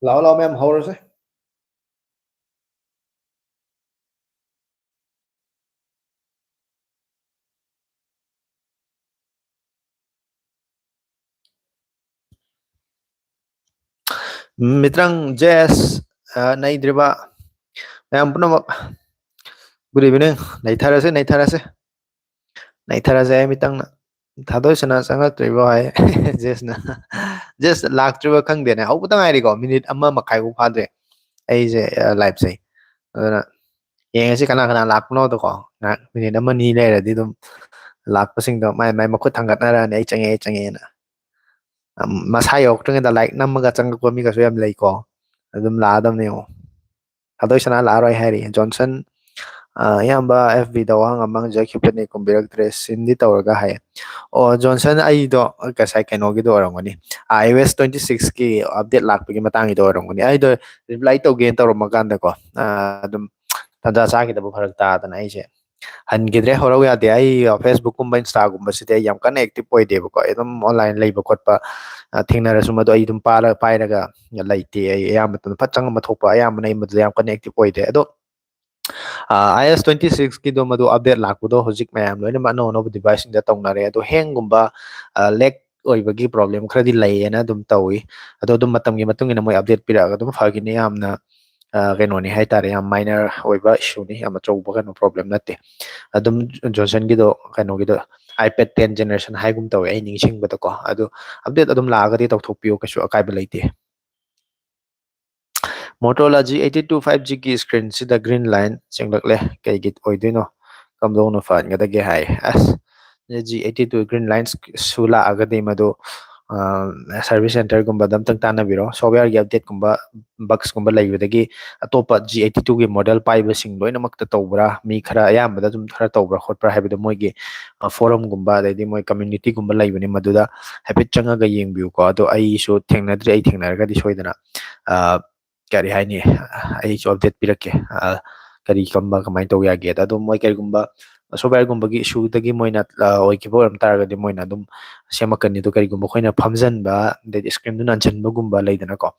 Lão lão mem hầu rồi. Mitrang Jess Naidriba Ampunamak. Good evening. Naitharase Naitharase Naitharase Mitang Thado Sana Sanga Triba Jess na Just Lak Triba Kang Dena. How would I go? Minute Amma Makai Padre. Age life say. Yang si kana lak no to ko. Na minute Amma ni le di dum lak pasing do mai makut tanggat na na change na. Masayok tung da like namaga chang ko mi ka so yam lay ko. Adum la adam ne o. Thado Sana la roi Harry Johnson. Yamba FB da wang amang jakipani kumbirak tres hindi tawraga hai. O Johnson ay do kasay kano gi do orangoni. iOS 26 ki update lakpagi matangi do orangoni. Ay do reply to gain tawro maganda ko. Dum tanda sa kita bu pharag ta na ai je. Han gidre horaw ya de ai Facebook kumba Instagram ba site yam kan active oi de ko edum online lay ba kot pa thingna rasuma do ai dum para pairaga laite ai yam tun pachang ma thopa yam nei ma yam kan active oi de do iOS 26 ki do madu update lakpudo hojik mayam loina ma no no device inda tawnare ado hang gumba lag oibagi problem khradi lay na dum tawi ado dum matam gi matung ina moi update pira ga dum phagini yamna keno ni hai tare yam minor oiba issue ni yam chauba kano problem natte adum Johnson gi do kano gi do iPad 10 generation hai gum tawi ai ning sing bata ko ado update adum la ga di tawthok piyo kasu akai ba leite Motorola G82 5G की screen sida green line chenglakle kai git oidino kamdong no fan ngada ge hai as G82 green lines sula agade mado service center gumba dam tang tana biro software gi update gumba bugs gumba laibadagi atopa G82 gi model paiba sing loina makta tawbra mi khara ayambada dum khara tawbra khotpra haibada moigi forum gumba dai moi community gumba laibani maduda habit changa ga yengbiu ko ado ai so thengnadri ai thengnarga di soidana kari haini ai so update pirake kari kamba kamai to ya ge da dum moi kari gumba software gumba gi issue dagi moina oi ki boram targa di moina dum semakani to kari gumba khoina phamjan ba de screen du nan chan ba gumba leidana ko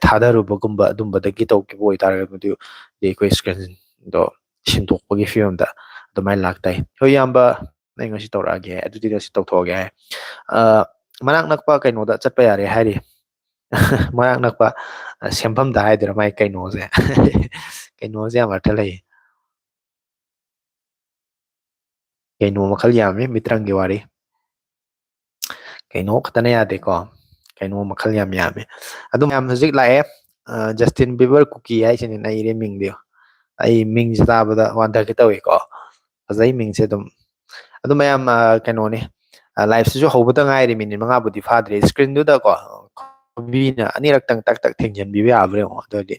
thadaru ba gumba dum ba dagi to ki boi targa du de ko screen do sintok ba gi film da do mai lak tai hoi yamba nai ngasi to ra ge adu di si to tho ge manak nakpa kai no da chat pa yare hari manak nakpa ꯁꯦꯝꯐꯝꯗ ꯍꯥꯏꯗꯣꯏꯔꯥ ꯃꯥꯏ ꯀꯩꯅꯣꯁꯦ ꯀꯩꯅꯣꯁꯦ ꯌꯥꯝ ꯑꯔꯊ ꯂꯩ ꯀꯩꯅꯣ ꯃꯈꯜ ꯌꯥꯝꯃꯤ ꯃꯤꯇ꯭ꯔꯪꯒꯤ ꯋꯥꯔꯤ ꯀꯩꯅꯣ ꯈꯛꯇꯅ ꯌꯥꯗꯦꯀꯣ ꯀꯩꯅꯣ ꯃꯈꯜ ꯌꯥꯝ ꯌꯥꯝꯃꯤ ꯑꯗꯨꯝ ꯌꯥꯝ ꯍꯧꯖꯤꯛ ꯂꯥꯛꯑꯦ ꯖꯁꯇꯤꯟ ꯕꯤꯕꯔ ꯀꯨꯀꯤ ꯍꯥꯏꯁꯤꯅꯤ ꯅꯩꯔꯦ ꯃꯤꯡꯗꯤ ꯑꯩ ꯃꯤꯡꯁꯦ ꯇꯥꯕꯗ ꯋꯥꯟꯊꯒꯦ ꯇꯧꯏꯀꯣ ꯐꯖꯩ ꯃꯤꯡꯁꯦ ꯑꯗꯨꯝ ꯃꯌꯥꯝ ꯀꯩꯅꯣꯅꯤ ꯂꯥꯏꯐꯁꯤꯁꯨ ꯍꯧꯕꯇ ꯉꯥꯏꯔꯤ ꯃꯤꯅꯤꯠ ꯃꯉꯥꯕꯨꯗꯤ ꯐꯥꯗ꯭ꯔꯤ ꯁꯀ꯭ꯔꯤꯟꯗꯨꯗꯀꯣ ꯈꯨꯕꯤꯅ ꯑꯅꯤꯔꯛꯇꯪ ꯇꯛ ꯇꯛ ꯊꯦꯡꯖꯟꯕꯤꯕ ꯌꯥꯕ꯭ꯔꯥ ꯌꯦꯡꯉꯣ ꯑꯗꯨꯑꯣꯏꯗꯤ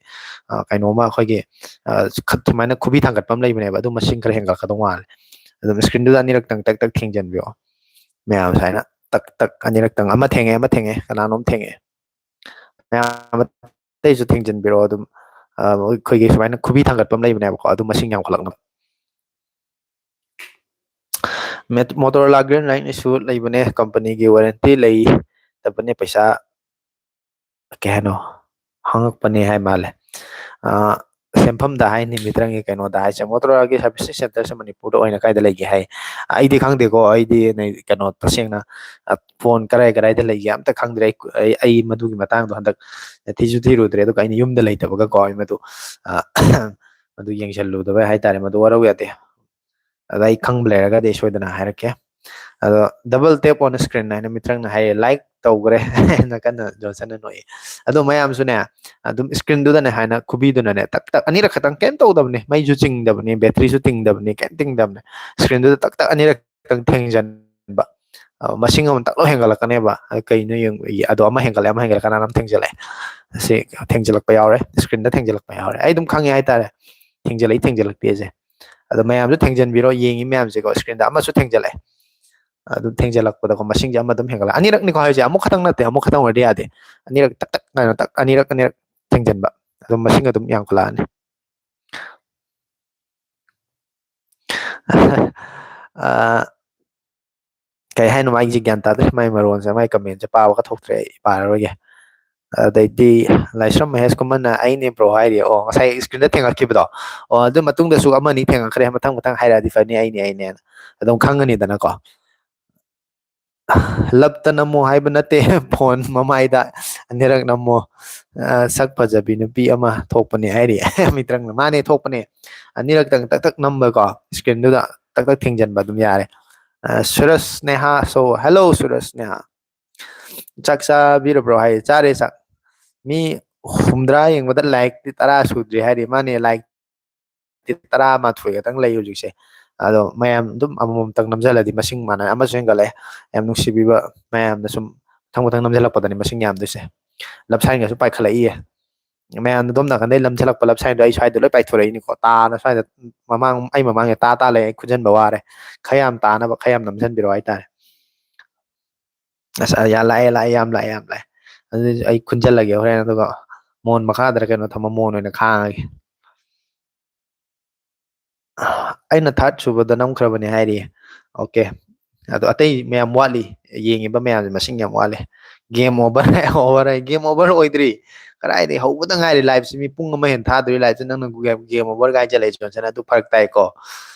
ꯀꯩꯅꯣꯃ ꯑꯩꯈꯣꯏꯒꯤ ꯁꯨꯃꯥꯏꯅ ꯈꯨꯕꯤ ꯊꯥꯡꯒꯠꯄ ꯑꯃ ꯂꯩꯕꯅꯦꯕ ꯑꯗꯨ ꯃꯁꯤꯡ ꯈꯔ ꯍꯦꯟꯒꯠꯀꯗꯧ ꯃꯥꯜꯂꯦ ꯑꯗꯨꯝ ꯁꯀ꯭ꯔꯤꯟꯗꯨꯗ ꯑꯅꯤꯔꯛꯇꯪ ꯇꯛ ꯇꯛ ꯊꯦꯡꯖꯟꯕꯤꯌꯣ ꯃꯌꯥꯝ ꯁꯨꯃꯥꯏꯅ ꯇꯛ ꯇꯛ ꯑꯅꯤꯔꯛꯇꯪ ꯑꯃ ꯊꯦꯡꯉꯦ ꯀꯅꯥꯅꯣꯝ ꯊꯦꯡꯉꯦ ꯃꯌꯥꯝ ꯑꯇꯩꯁꯨ ꯊꯦꯡꯖꯟꯕꯤꯔꯛꯑꯣ ꯑꯗꯨꯝ ꯑꯩꯈꯣꯏꯒꯤ ꯁꯨꯃꯥꯏꯅ ꯈꯨꯕꯤ ꯊꯥꯡꯒꯠꯄ ꯑꯃ ꯂꯩꯕꯅꯦꯕꯀꯣ ꯑꯗꯨ ꯃꯁꯤꯡ ꯌꯥꯝꯈꯠꯂꯛꯅꯕ ꯃꯣꯇꯣꯔꯣꯂꯥ ꯒ꯭ꯔꯤꯟ ꯂꯥꯏꯟ ꯏꯁꯨ ꯂꯩꯕꯅꯦ ꯀꯝꯄꯅꯤꯒꯤ ꯋꯥꯔꯦꯟꯇꯤ ꯂꯩꯇꯕꯅꯦ ꯄꯩꯁꯥ ꯀꯩ ꯍꯥꯏꯅꯣ ꯍꯪꯉꯛꯄꯅꯦ ꯍꯥꯏ ꯃꯥꯜꯂꯦ ꯁꯦꯝꯐꯝꯗ ꯍꯥꯏꯅꯤ ꯃꯤꯇ꯭ꯔꯪꯒꯤ ꯀꯩꯅꯣꯗ ꯍꯥꯏꯁꯦ ꯃꯣꯇꯣꯔꯣꯂꯥꯒꯤ ꯁꯥꯔꯚꯤꯁꯤꯡ ꯁꯦꯟꯇꯔꯁꯦ ꯃꯅꯤꯄꯨꯔꯗ ꯑꯣꯏꯅ ꯀꯥꯏꯗ ꯂꯩꯒꯦ ꯍꯥꯏ ꯑꯩꯗꯤ ꯈꯪꯗꯦꯀꯣ ꯑꯩꯗꯤ ꯀꯩꯅꯣ ꯇꯁꯦꯡꯅ ꯐꯣꯟ ꯀꯗꯥꯏꯗ ꯂꯩꯒꯦ ꯑꯝꯇ ꯈꯪꯗ꯭ꯔꯦ ꯑꯩ ꯃꯗꯨꯒꯤ ꯃꯇꯥꯡꯗꯣ ꯍꯟꯗꯛ ꯊꯤꯁꯨ ꯊꯤꯔꯨꯗ꯭ꯔꯦ ꯑꯗꯨꯒ ꯑꯩꯅ ꯌꯨꯝꯗ ꯂꯩꯇꯕꯒꯀꯣ ꯑꯩ ꯃꯗꯨ ꯌꯦꯡꯁꯜꯂꯨꯗꯕ ꯍꯥꯏꯇꯥꯔꯦ ꯃꯗꯨ ꯋꯥꯔꯧ ꯌꯥꯗꯦ ꯑꯗ ꯑꯩ ꯈꯪꯕ ꯂꯩꯔꯒꯗꯤ ꯁꯣꯏꯗꯅ ꯍꯥꯏꯔꯛꯀꯦ ꯑꯗꯣ ꯗꯕꯜ ꯇꯦꯞ ꯑꯣꯟ ꯁꯀ꯭ꯔꯤꯟ ꯍꯥꯏꯅ ꯃꯤꯇ꯭ꯔꯪꯅ ꯍꯥꯏꯌꯦ ꯂꯥꯏꯛ ꯇꯧꯈ꯭ꯔꯦ ꯍꯥꯏꯅ ꯀꯟꯅ ꯖꯣꯟꯁꯟꯅ ꯅꯣꯛꯏ ꯑꯗꯣ ꯃꯌꯥꯝꯁꯨꯅꯦ ꯑꯗꯨꯝ ꯁꯀ꯭ꯔꯤꯟꯗꯨꯗꯅꯦ ꯍꯥꯏꯅ ꯈꯨꯕꯤꯗꯨꯅꯅꯦ ꯇꯛ ꯇꯛ ꯑꯅꯤꯔꯛ ꯈꯛꯇꯪ ꯀꯩꯝ ꯇꯧꯗꯕꯅꯤ ꯃꯩꯁꯨ ꯆꯤꯡꯗꯕꯅꯤ ꯕꯦꯇ꯭ꯔꯤꯁꯨ ꯇꯤꯡꯗꯕꯅꯤ ꯀꯩꯝ ꯇꯤꯡꯗꯕꯅꯤ ꯁꯀ꯭ꯔꯤꯟꯗꯨꯗ ꯇꯛ ꯇꯛ ꯑꯅꯤꯔꯛ ꯈꯛꯇꯪ ꯊꯦꯡꯖꯟꯕ ꯃꯁꯤꯡ ꯑꯃ ꯇꯛꯂꯣ ꯍꯦꯟꯒꯠꯂꯛꯀꯅꯦꯕ ꯀꯩꯅꯣ ꯑꯗꯣ ꯑꯃ ꯍꯦꯟꯒꯠꯂꯦ ꯀꯅꯥꯅꯣꯝ ꯊꯦꯡꯖꯜꯂꯛꯑꯦ ꯑꯁꯤ ꯊꯦꯡꯖꯜꯂꯛꯄ ꯌꯥꯎꯔꯦ ꯁꯀ꯭ꯔꯤꯟꯗ ꯊꯦꯡꯖꯜꯂꯛꯄ ꯌꯥꯎꯔꯦ ꯑꯩ ꯑꯗꯨꯝ ꯈꯪꯉꯦ ꯍꯥꯏꯇꯥꯔꯦ ꯊꯦꯡꯖꯜꯂꯛꯇꯦꯁꯦ ꯑꯗꯣ ꯃꯌꯥꯝꯁꯨ ꯊꯦꯡꯖꯟꯕꯤꯔꯣ ꯌꯦꯡꯉꯤ ꯃꯌꯥꯝꯁꯦꯀꯣ ꯁꯀ꯭ꯔꯤꯟꯗ ꯑꯃꯁꯨ ꯊꯦꯡꯖꯜꯂꯛꯑꯦ ꯑꯗꯨ ꯊꯦꯡꯖꯜꯂꯛꯄꯗꯀꯣ ꯃꯁꯤꯡꯁꯦ ꯑꯃ ꯑꯗꯨꯝ ꯍꯦꯟꯒꯠꯂꯛ ꯑꯅꯤꯔꯛꯅꯤꯀꯣ ꯍꯥꯏꯁꯦ ꯑꯃꯨꯛ ꯈꯛꯇꯪ ꯅꯠꯇꯦ ꯑꯃꯨꯛ ꯈꯛꯇꯪ ꯑꯣꯏꯔꯗꯤ ꯌꯥꯗꯦ ꯑꯅꯤꯔꯛ ꯇꯛ ꯇꯛ ꯀꯩꯅꯣ ꯇꯛ ꯑꯅꯤꯔꯛ ꯊꯦꯡꯖꯟꯕ ꯑꯗꯨꯝ ꯃꯁꯤꯡ ꯑꯗꯨꯝ ꯌꯥꯝꯈꯠꯂꯛꯑꯅꯤ ꯀꯩ ꯍꯥꯏꯅꯣ ꯑꯩꯁꯦ ꯒ꯭ꯌꯥꯟ ꯇꯥꯗ꯭ꯔꯦ ꯃꯥꯏ ꯃꯔꯣꯟꯁꯦ ꯃꯥꯏ ꯀꯃꯦꯟꯁꯦ ꯄꯥꯕꯒ ꯊꯣꯛꯇ꯭ꯔꯦ ꯑꯩ ꯄꯥꯔꯔꯣꯏꯒꯦ ꯑꯗꯩꯗꯤ ꯂꯥꯏꯁ꯭ꯔꯝ ꯃꯍꯦꯁꯀꯨꯝꯕꯅ ꯑꯩꯅꯦ ꯕ꯭ꯔꯣ ꯍꯥꯏꯔꯤ ꯑꯣ ꯉꯁꯥꯏ ꯁꯀ꯭ꯔꯤꯟꯗ ꯊꯦꯡꯅꯈꯤꯕꯗꯣ ꯑꯣ ꯑꯗꯨ ꯃꯇꯨꯡꯗꯁꯨ ꯑꯃꯅꯤ ꯊꯦꯡꯅꯈ꯭ꯔꯦ ꯃꯊꯪ ꯃꯊꯪ ꯍꯥꯏꯔꯛꯑꯗꯤ ꯐꯅꯤ ꯑꯩꯅꯦꯅ ꯑꯗꯨꯝ ꯈꯪꯉꯅꯤꯗꯅꯀꯣ ꯂꯞꯇ ꯅꯝꯃꯣ ꯍꯥꯏꯕ ꯅꯠꯇꯦ ꯐꯣꯟ ꯃꯃꯥꯏꯗ ꯑꯅꯤꯔꯛ ꯅꯝꯃꯣ ꯁꯛ ꯐꯖꯕꯤ ꯅꯨꯄꯤ ꯑꯃ ꯊꯣꯛꯄꯅꯦ ꯍꯥꯏꯔꯤ ꯃꯤꯇ꯭ꯔꯪꯅ ꯃꯥꯅꯦ ꯊꯣꯛꯄꯅꯦ ꯑꯅꯤꯔꯛꯇꯪ ꯇꯛ ꯇꯛ ꯅꯝꯕꯀꯣ ꯏꯁꯀ꯭ꯔꯤꯟꯗꯨꯗ ꯇꯛ ꯇꯛ ꯊꯦꯡꯖꯤꯟꯕ ꯑꯗꯨꯝ ꯌꯥꯔꯦ ꯁꯨꯔꯁ ꯅꯦꯍꯥ ꯁꯣ ꯍꯦꯜꯂꯣ ꯁꯨꯔꯁ ꯅꯦꯍꯥ ꯆꯥꯛ ꯆꯥꯕꯤꯔꯕ꯭ꯔꯣ ꯍꯥꯏ ꯆꯥꯔꯦ ꯆꯥꯛ ꯃꯤ ꯍꯨꯝꯗ꯭ꯔꯥ ꯌꯦꯡꯕꯗ ꯂꯥꯏꯔꯤꯛꯇꯤ ꯇꯔꯥ ꯁꯨꯗ꯭ꯔꯤ ꯍꯥꯏꯗꯤ ꯃꯥꯅꯦ ꯂꯥꯏꯔꯤꯛ 12 ꯈꯛꯇꯪ ꯂꯩ ꯍꯧꯖꯤꯛꯁꯦ ꯑꯗꯣ ꯃꯌꯥꯝ ꯑꯗꯨꯝ ꯑꯃꯃꯝꯇꯪ ꯅꯝꯁꯤꯜꯂꯗꯤ ꯃꯁꯤꯡ ꯃꯥꯟꯅ ꯑꯃꯁꯨ ꯍꯦꯟꯒꯠꯂꯛꯑꯦ ꯌꯥꯝ ꯅꯨꯡꯁꯤꯕꯤꯕ ꯃꯌꯥꯝꯅ ꯁꯨꯝ ꯃꯊꯪ ꯃꯊꯪ ꯅꯝꯁꯤꯜꯂꯛꯄꯗꯅꯤ ꯃꯁꯤꯡ ꯌꯥꯝꯗꯣꯏꯁꯦ ꯂꯞꯁꯥꯏꯟꯒꯁꯨ ꯄꯥꯏꯈꯠꯂꯛꯏꯌꯦ ꯃꯌꯥꯝꯅ ꯑꯗꯣꯝ ꯅꯥꯀꯟꯗꯩ ꯂꯝꯁꯤꯜꯂꯛꯄ ꯂꯞꯁꯥꯏꯟꯗꯣ ꯑꯩ ꯁ꯭ꯋꯥꯏꯗ ꯂꯣꯏ ꯄꯥꯏꯊꯣꯔꯛꯏꯅꯤꯀꯣ ꯇꯥꯅ ꯁ꯭ꯋꯥꯏꯗ ꯑꯩ ꯃꯃꯥꯡꯗ ꯇꯥ ꯂꯩ ꯑꯩ ꯈꯨꯟꯖꯟꯕ ꯋꯥꯔꯦ ꯈꯌꯥꯝ ꯇꯥꯅꯕ ꯈꯌꯥꯝ ꯅꯝꯁꯤꯟꯕꯤꯔꯛꯑꯣ ꯍꯥꯏꯇꯥꯔꯦ ꯑꯁ ꯂꯥꯛꯑꯦ ꯌꯥꯝ ꯂꯥꯛꯑꯦ ꯑꯗꯨꯗꯤ ꯑꯩ ꯈꯨꯟꯖꯜꯂꯒꯦ ꯍꯣꯔꯦꯟ ꯑꯗꯨꯒ ꯃꯣꯟ ꯃꯈꯥꯗꯔ ꯀꯩꯅꯣ ꯊꯝꯃ ꯃꯣꯟ ꯑꯣꯏꯅ ꯈꯥꯡꯉꯒꯦ ꯑꯩꯅ ꯊꯥꯔꯠ ꯁꯨꯕꯗ ꯅꯝꯈ꯭ꯔꯕꯅꯦ ꯍꯥꯏꯔꯤꯌꯦ ꯑꯣꯀꯦ ꯑꯗꯣ ꯑꯇꯩ ꯃꯌꯥꯝ ꯋꯥꯠꯂꯤ ꯌꯦꯡꯉꯤꯕ ꯃꯌꯥꯝꯁꯦ ꯃꯁꯤꯡ ꯌꯥꯝ ꯋꯥꯠꯂꯤ ꯒꯦꯝ ꯑꯣꯚꯔ ꯒꯦꯝ ꯑꯣꯚꯔ ꯑꯣꯏꯗ꯭ꯔꯤ ꯀꯗꯥꯏꯗꯒꯤ ꯍꯧꯕꯗ ꯉꯥꯏꯔꯤ ꯂꯥꯏꯞꯁꯤ ꯃꯤ ꯄꯨꯡ ꯑꯃ ꯍꯦꯟꯅ ꯊꯥꯗꯣꯏꯔꯤ ꯂꯥꯏꯞꯁꯤ ꯅꯪꯅ ꯒꯦꯝ ꯑꯣꯚꯔ ꯍꯥꯏꯖꯤꯜꯂꯛꯏ ꯖꯣꯟꯁꯟ ꯑꯗꯨ ꯐꯔꯛ ꯇꯥꯏꯀꯣ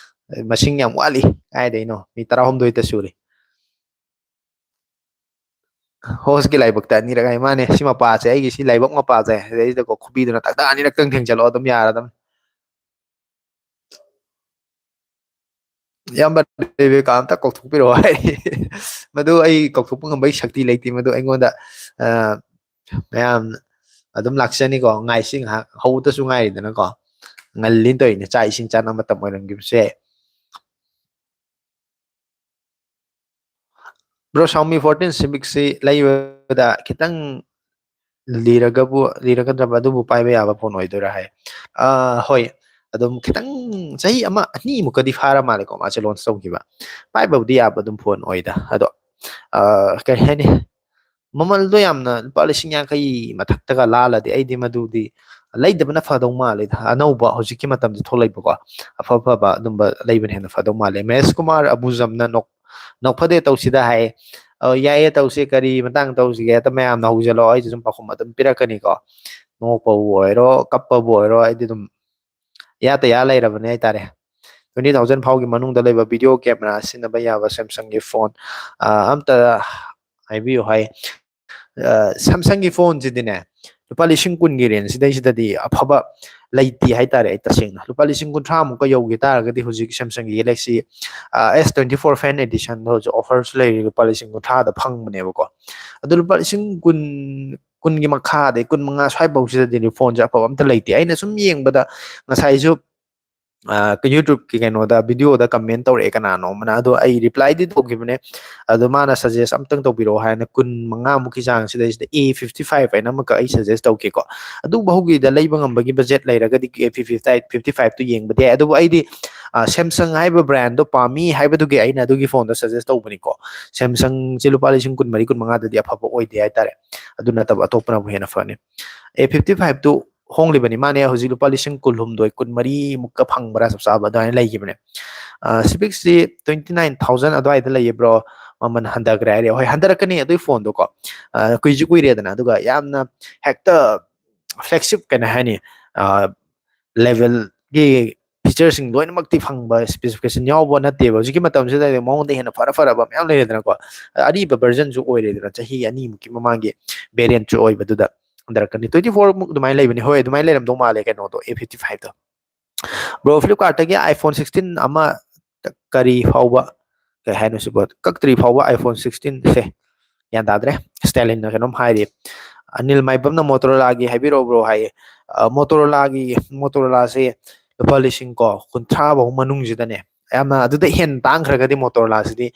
ꯃꯁꯤꯡ ꯌꯥꯝ ꯋꯥꯠꯂꯤ ꯀꯥꯏꯗꯩꯅꯣ ꯃꯤ 12ꯇ ꯁꯨꯔꯤ ꯍꯣꯁꯀꯤ ꯂꯥꯏꯕꯛꯇ ꯑꯅꯤꯔꯛ ꯍꯥꯏ ꯃꯥꯅꯦ ꯁꯤ ꯃꯄꯥꯁꯦ ꯑꯩꯒꯤ ꯁꯤ ꯂꯥꯏꯕꯛ ꯃꯄꯥꯁꯦ ꯁꯤꯗꯩꯁꯤꯗꯀꯣ ꯈꯨꯕꯤꯗꯨꯅ ꯇꯛꯇ ꯑꯅꯤꯔꯛꯇꯪ ꯊꯦꯡꯖꯜꯂꯛꯑꯣ ꯑꯗꯨꯝ ꯌꯥꯔꯗꯝꯅꯤ ꯏꯌꯥꯝꯕ ꯔꯦꯕꯦꯀꯥ ꯑꯝꯇ ꯀꯧꯊꯣꯛꯄꯤꯔꯛꯑꯣ ꯍꯥꯏ ꯃꯗꯨ ꯑꯩ ꯀꯧꯊꯣꯛꯄ ꯉꯝꯕꯒꯤ ꯁꯛꯇꯤ ꯂꯩꯇꯦ ꯃꯗꯨ ꯑꯩꯉꯣꯟꯗ ꯃꯌꯥꯝ ꯑꯗꯨꯝ ꯂꯥꯛꯆꯅꯤꯀꯣ ꯉꯥꯏꯁꯤ ꯉꯥꯏꯍꯥꯛ ꯍꯧꯕꯇꯁꯨ ꯉꯥꯏꯔꯤꯗꯅꯀꯣ ꯉꯜꯂꯤꯅ ꯇꯧꯔꯤꯅꯦ ꯆꯥꯛ ꯏꯁꯤꯡ ꯆꯥꯅꯕ ꯃꯇꯝ ꯑꯣꯏꯔꯝꯈꯤꯕꯁꯨ ꯌꯥꯏ ꯕ꯭ꯔꯣ ꯁꯥꯎꯃꯤ 14 ꯁꯤꯕꯤꯛꯁꯤ ꯂꯩꯕꯗ ꯈꯤꯇꯪ ꯂꯤꯔꯒꯗ꯭ꯔꯕ ꯑꯗꯨꯕꯨ ꯄꯥꯏꯕ ꯌꯥꯕ ꯐꯣꯟ ꯑꯣꯏꯗꯣꯏꯔꯥ ꯍꯥꯏ ꯍꯣꯏ ꯑꯗꯨꯝ ꯈꯤꯇꯪ ꯆꯍꯤ ꯑꯃ ꯑꯅꯤꯃꯨꯛꯀꯗꯤ ꯐꯥꯔ ꯃꯥꯜꯂꯦꯀꯣ ꯃꯥꯁꯦ ꯂꯣꯟꯆ ꯇꯧꯈꯤꯕ ꯄꯥꯏꯕꯕꯨꯗꯤ ꯌꯥꯕ ꯑꯗꯨꯝ ꯐꯣꯟ ꯑꯣꯏꯗ ꯑꯗꯣ ꯀꯔꯤ ꯍꯥꯏꯅꯤ ꯃꯃꯜꯗꯣ ꯌꯥꯝꯅ ꯂꯨꯄꯥ 50,000 ꯃꯊꯛꯇꯒ ꯂꯥꯜꯂꯗꯤ ꯑꯩꯗꯤ ꯃꯗꯨꯗꯤ ꯂꯩꯗꯕꯅ ꯐꯗꯧ ꯃꯥꯜꯂꯦꯗ ꯑꯅꯧꯕ ꯍꯧꯖꯤꯛꯀꯤ ꯃꯇꯝꯗ ꯊꯣꯛꯂꯛꯏꯕꯀꯣ ꯑꯐ ꯑꯐꯕ ꯑꯗꯨꯝꯕ ꯂꯩꯕꯅ ꯍꯦꯟꯅ ꯐꯗꯧ ꯃꯥꯜꯂꯦ ꯃꯍꯦꯁ ꯀꯨꯃꯥꯔ ꯑꯕꯨꯖꯝꯅ ꯅꯣꯛꯐꯗꯦ ꯇꯧꯁꯤꯗ ꯍꯥꯏꯌꯦ ꯌꯥꯏꯌꯦ ꯇꯧꯁꯤ ꯀꯔꯤ ꯃꯇꯥꯡ ꯇꯧꯁꯤꯒꯦ ꯍꯦꯛꯇ ꯃꯌꯥꯝꯅ ꯍꯧꯖꯜꯂꯛꯑꯣ ꯑꯩꯁꯨ ꯁꯨꯝ ꯄꯥꯎꯈꯨꯝ ꯑꯗꯨꯝ ꯄꯤꯔꯛꯀꯅꯤꯀꯣ ꯅꯣꯛꯄꯕꯨ ꯑꯣꯏꯔꯣ ꯀꯞꯄꯕꯨ ꯑꯣꯏꯔꯣ ꯑꯩꯗꯤ ꯑꯗꯨꯝ ꯏꯌꯥꯇ ꯌꯥ ꯂꯩꯔꯕꯅꯦ ꯍꯥꯏꯇꯥꯔꯦ 20,000 ꯐꯥꯎꯒꯤ ꯃꯅꯨꯡꯗ ꯂꯩꯕ ꯚꯤꯗꯤꯑꯣ ꯀꯦꯃꯦꯔꯥ ꯁꯤꯖꯤꯟꯅꯕ ꯌꯥꯕ ꯁꯦꯝꯁꯪꯒꯤ ꯐꯣꯟ ꯑꯝꯇ ꯍꯥꯏꯕꯤꯌꯨ ꯍꯥꯏ ꯁꯦꯝꯁꯪꯒꯤ ꯐꯣꯟꯁꯤꯗꯤꯅꯦ ꯂꯨꯄꯥ 10,000ꯒꯤ ꯔꯦꯟꯖ ꯁꯤꯗꯩꯁꯤꯗꯗꯤ ꯑꯐꯕ ꯂꯩꯇꯦ ꯍꯥꯏꯇꯥꯔꯦ ꯑꯩ ꯇꯁꯦꯡꯅ ꯂꯨꯄꯥ 30,000 ꯌꯧꯒꯤ ꯇꯥꯔꯒꯗꯤ ꯍꯧꯖꯤꯛ ꯁꯦꯝꯁꯪꯒꯤ ꯒꯦꯂꯦꯛꯁꯤ S24 ꯐꯦꯟ ꯑꯦꯗꯤꯁꯟꯗ ꯍꯧꯖꯤꯛ ꯑꯣꯐꯔꯁꯨ ꯂꯩꯔꯤ ꯂꯨꯄꯥ 30,000 ꯐꯪꯕꯅꯦꯕꯀꯣ ꯑꯗꯨ ꯂꯨꯄꯥ 10,000 ꯀꯨꯟꯒꯤ ꯃꯈꯥ ꯑꯗꯩ 15,000 ꯁ꯭ꯋꯥꯏꯐꯥꯎꯁꯤꯗꯗꯤ ꯐꯣꯟꯁꯦ ꯑꯐꯕ ꯑꯝꯇ ꯂꯩꯇꯦ ꯑꯩꯅ ꯁꯨꯝ ꯌꯦꯡꯕꯗ ꯉꯁꯥꯏꯁꯨ ꯌꯨꯇꯨꯕꯀꯤ ꯀꯩꯅꯣꯗ ꯚꯤꯗꯤꯑꯣꯗ ꯀꯃꯦꯟ ꯇꯧꯔꯛꯑꯦ ꯀꯅꯥꯅꯣ ꯑꯃꯅ ꯑꯗꯣ ꯑꯩ ꯔꯤꯄ꯭ꯂꯥꯏꯗꯤ ꯇꯧꯈꯤꯕꯅꯦ ꯑꯗꯣ ꯃꯥꯅ ꯁꯖꯦꯁ ꯑꯝꯇꯪ ꯇꯧꯕꯤꯔꯛꯑꯣ ꯍꯥꯏꯅ 15,000ꯃꯨꯛꯀꯤ ꯆꯥꯡ ꯁꯤꯗꯩꯁꯤꯗ A55 ꯍꯥꯏꯅ ꯑꯃꯈꯛ ꯑꯩ ꯁꯖꯦꯁ ꯇꯧꯒꯦꯀꯣ ꯑꯗꯨꯐꯥꯎꯒꯤꯗ ꯂꯩꯕ ꯉꯝꯕꯒꯤ ꯕꯖꯦꯠ ꯂꯩꯔꯒꯗꯤ A55ꯇꯨ ꯌꯦꯡꯕꯗꯤ ꯌꯥꯏ ꯑꯗꯨꯕꯨ ꯑꯩꯗꯤ ꯁꯦꯝꯁꯪ ꯍꯥꯏꯕ ꯕ꯭ꯔꯥꯟꯗꯣ ꯄꯥꯝꯃꯤ ꯍꯥꯏꯕꯗꯨꯒꯤ ꯑꯩꯅ ꯑꯗꯨꯒꯤ ꯐꯣꯟꯗꯣ ꯁꯖꯦꯁ ꯇꯧꯕꯅꯤꯀꯣ ꯁꯦꯝꯁꯪꯁꯦ ꯂꯨꯄꯥ 20,000 15,000ꯗꯗꯤ ꯑꯐꯕ ꯑꯣꯏꯗꯦ ꯍꯥꯏꯇꯥꯔꯦ ꯑꯗꯨ ꯅꯠꯇꯕ ꯑꯇꯣꯞꯄꯅꯕꯨ ꯍꯦꯟꯅ ꯐꯅꯤ A55ꯇꯨ ꯍꯣꯡꯂꯤꯕꯅꯤ ꯃꯥꯅꯦ ꯍꯧꯖꯤꯛ ꯂꯨꯄꯥ 18,000 18,000 ꯃꯨꯛꯀ ꯐꯪꯕ꯭ꯔꯥ ꯆꯞ ꯆꯥꯕ ꯑꯗꯨꯃꯥꯏꯅ ꯂꯩꯈꯤꯕꯅꯦ ꯁꯤꯕꯤꯛꯁꯤ 29,000 ꯑꯗꯨꯋꯥꯏꯗ ꯂꯩꯌꯦꯕ꯭ꯔꯣ ꯃꯃꯜ ꯍꯟꯊꯈ꯭ꯔꯦ ꯍꯥꯏꯔꯦ ꯍꯣꯏ ꯍꯟꯊꯔꯛꯀꯅꯤ ꯑꯗꯨꯒꯤ ꯐꯣꯟꯗꯣ ꯀꯣ ꯀꯨꯏꯁꯨ ꯀꯨꯏꯔꯦꯗꯅ ꯑꯗꯨꯒ ꯌꯥꯝꯅ ꯍꯦꯛꯇ ꯐ꯭ꯂꯦꯛꯁꯤꯞ ꯀꯩꯅꯣ ꯍꯥꯏꯅꯤ ꯂꯦꯚꯦꯜꯒꯤ ꯐꯤꯆꯔꯁꯤꯡ ꯂꯣꯏꯅꯃꯛꯇꯤ ꯐꯪꯕ ꯏꯁꯄꯦꯁꯤꯐꯤꯀꯦꯁꯟ ꯌꯥꯎꯕ ꯅꯠꯇꯦꯕ ꯍꯧꯖꯤꯛꯀꯤ ꯃꯇꯝꯁꯤꯗ ꯃꯉꯣꯟꯗ ꯍꯦꯟꯅ ꯐꯔꯕ ꯃꯌꯥꯝ ꯂꯩꯔꯦꯗꯅꯀꯣ ꯑꯔꯤꯕ ꯚꯔꯖꯟꯁꯨ ꯑꯣꯏꯔꯦꯗꯅ ꯆꯍꯤ 2ꯃꯨꯛꯀꯤ ꯃꯃꯥꯡꯒꯤ ꯚꯦꯔꯤꯌꯦꯟꯠꯁꯨ ꯑꯣꯏꯕꯗꯨꯗ ꯍꯟꯊꯔꯛꯀꯅꯤ 24 ꯃꯨꯛ ꯑꯗꯨꯃꯥꯏꯅ ꯂꯩꯕꯅꯤ ꯍꯣꯏ ꯑꯗꯨꯃꯥꯏꯅ ꯂꯩꯔꯝꯗꯧ ꯃꯥꯜꯂꯦ ꯀꯩꯅꯣꯗꯣ A55ꯗꯣ ꯕ꯭ꯔꯣ ꯐ꯭ꯂꯤꯞꯀꯥꯔꯠꯇꯒꯤ iPhone 16 ꯑꯃ ꯀꯔꯤ ꯐꯥꯎꯕ ꯀꯩ ꯍꯥꯏꯅꯣ ꯁꯤꯕꯣ ꯀꯛꯇ꯭ꯔꯤ ꯐꯥꯎꯕ iPhone 16ꯁꯦ ꯒ꯭ꯌꯥꯟ ꯇꯥꯗ꯭ꯔꯦ ꯁ꯭ꯇꯦꯂꯤꯟꯅ ꯀꯩꯅꯣꯝ ꯍꯥꯏꯔꯤ ꯑꯅꯤꯜ ꯃꯥꯏꯕꯝꯅ ꯃꯣꯇꯣꯔꯣꯂꯥꯒꯤ ꯍꯥꯏꯕꯤꯔꯛꯎꯕ꯭ꯔꯣ ꯍꯥꯏꯌꯦ ꯃꯣꯇꯣꯔꯣꯂꯥꯁꯦ ꯂꯨꯄꯥ 50,000 ꯃꯅꯨꯡꯁꯤꯗꯅꯦ ꯌꯥꯝꯅ ꯑꯗꯨꯗ ꯍꯦꯟꯅ ꯇꯥꯡꯈ꯭ꯔꯒꯗꯤ ꯃꯣꯇꯣꯔꯣꯂꯥꯁꯤꯗꯤ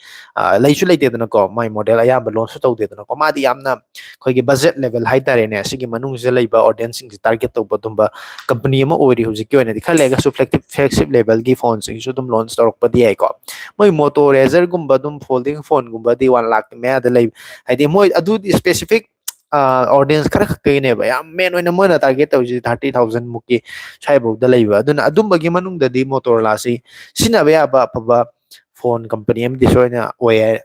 ꯂꯩꯁꯨ ꯂꯩꯇꯦꯗꯅꯀꯣ ꯃꯥꯏ ꯃꯣꯗꯦꯜ ꯑꯌꯥꯝꯕ ꯂꯣꯟꯁꯨ ꯇꯧꯗꯦꯗꯅꯀꯣ ꯃꯥꯗꯤ ꯌꯥꯝꯅ ꯑꯩꯈꯣꯏꯒꯤ ꯕꯖꯦꯠ ꯂꯦꯚꯦꯜ ꯍꯥꯏꯇꯥꯔꯦꯅꯦ ꯑꯁꯤꯒꯤ ꯃꯅꯨꯡꯁꯤꯗ ꯂꯩꯕ ꯑꯣꯗꯤꯌꯟꯁꯤꯡꯁꯤ ꯇꯥꯔꯒꯦꯠ ꯇꯧꯕ ꯑꯗꯨꯝꯕ ꯀꯝꯄꯅꯤ ꯑꯃ ꯑꯣꯏꯔꯤ ꯍꯧꯖꯤꯛꯀꯤ ꯑꯣꯏꯅꯗꯤ ꯈꯔ ꯂꯩꯔꯒꯁꯨ ꯐ꯭ꯂꯦꯒꯁꯤꯞ ꯂꯦꯚꯦꯜꯒꯤ ꯐꯣꯟꯁꯤꯡꯁꯨ ꯑꯗꯨꯝ ꯂꯣꯟꯆ ꯇꯧꯔꯛꯄꯗꯤ ꯌꯥꯏꯀꯣ ꯃꯣꯏ ꯃꯣꯇꯣ ꯔꯦꯖꯔꯒꯨꯝꯕ ꯑꯗꯨꯝ ꯐꯣꯜꯗꯤꯡ ꯐꯣꯟꯒꯨꯝꯕꯗꯤ 1 lakh ꯃꯌꯥꯗ ꯂꯩ ꯍꯥꯏꯗꯤ ꯃꯣꯏ ꯑꯗꯨꯗꯤ ꯁ꯭ꯄꯦꯁꯤꯐꯤꯛ ꯑꯣꯗꯤꯌꯟꯁ ꯈꯔ ꯈꯛꯇꯒꯤꯅꯦꯕ ꯌꯥꯝ ꯃꯦꯟ ꯑꯣꯏꯅ ꯃꯣꯏꯅ ꯇꯥꯔꯒꯦꯠ ꯇꯧꯔꯤꯁꯤ 30,000 ꯃꯨꯛꯀꯤ ꯁ꯭ꯋꯥꯏꯐꯥꯎꯗ ꯂꯩꯕ ꯑꯗꯨꯅ ꯑꯗꯨꯝꯕꯒꯤ ꯃꯅꯨꯡꯗꯗꯤ ꯃꯣꯇꯣꯔꯣꯂꯥꯁꯤ ꯁꯤꯖꯤꯟꯅꯕ ꯌꯥꯕ ꯑꯐꯕ ꯐꯣꯟ ꯀꯝꯄꯅꯤ ꯑꯃꯗꯤ ꯁꯣꯏꯅ ꯑꯣꯏ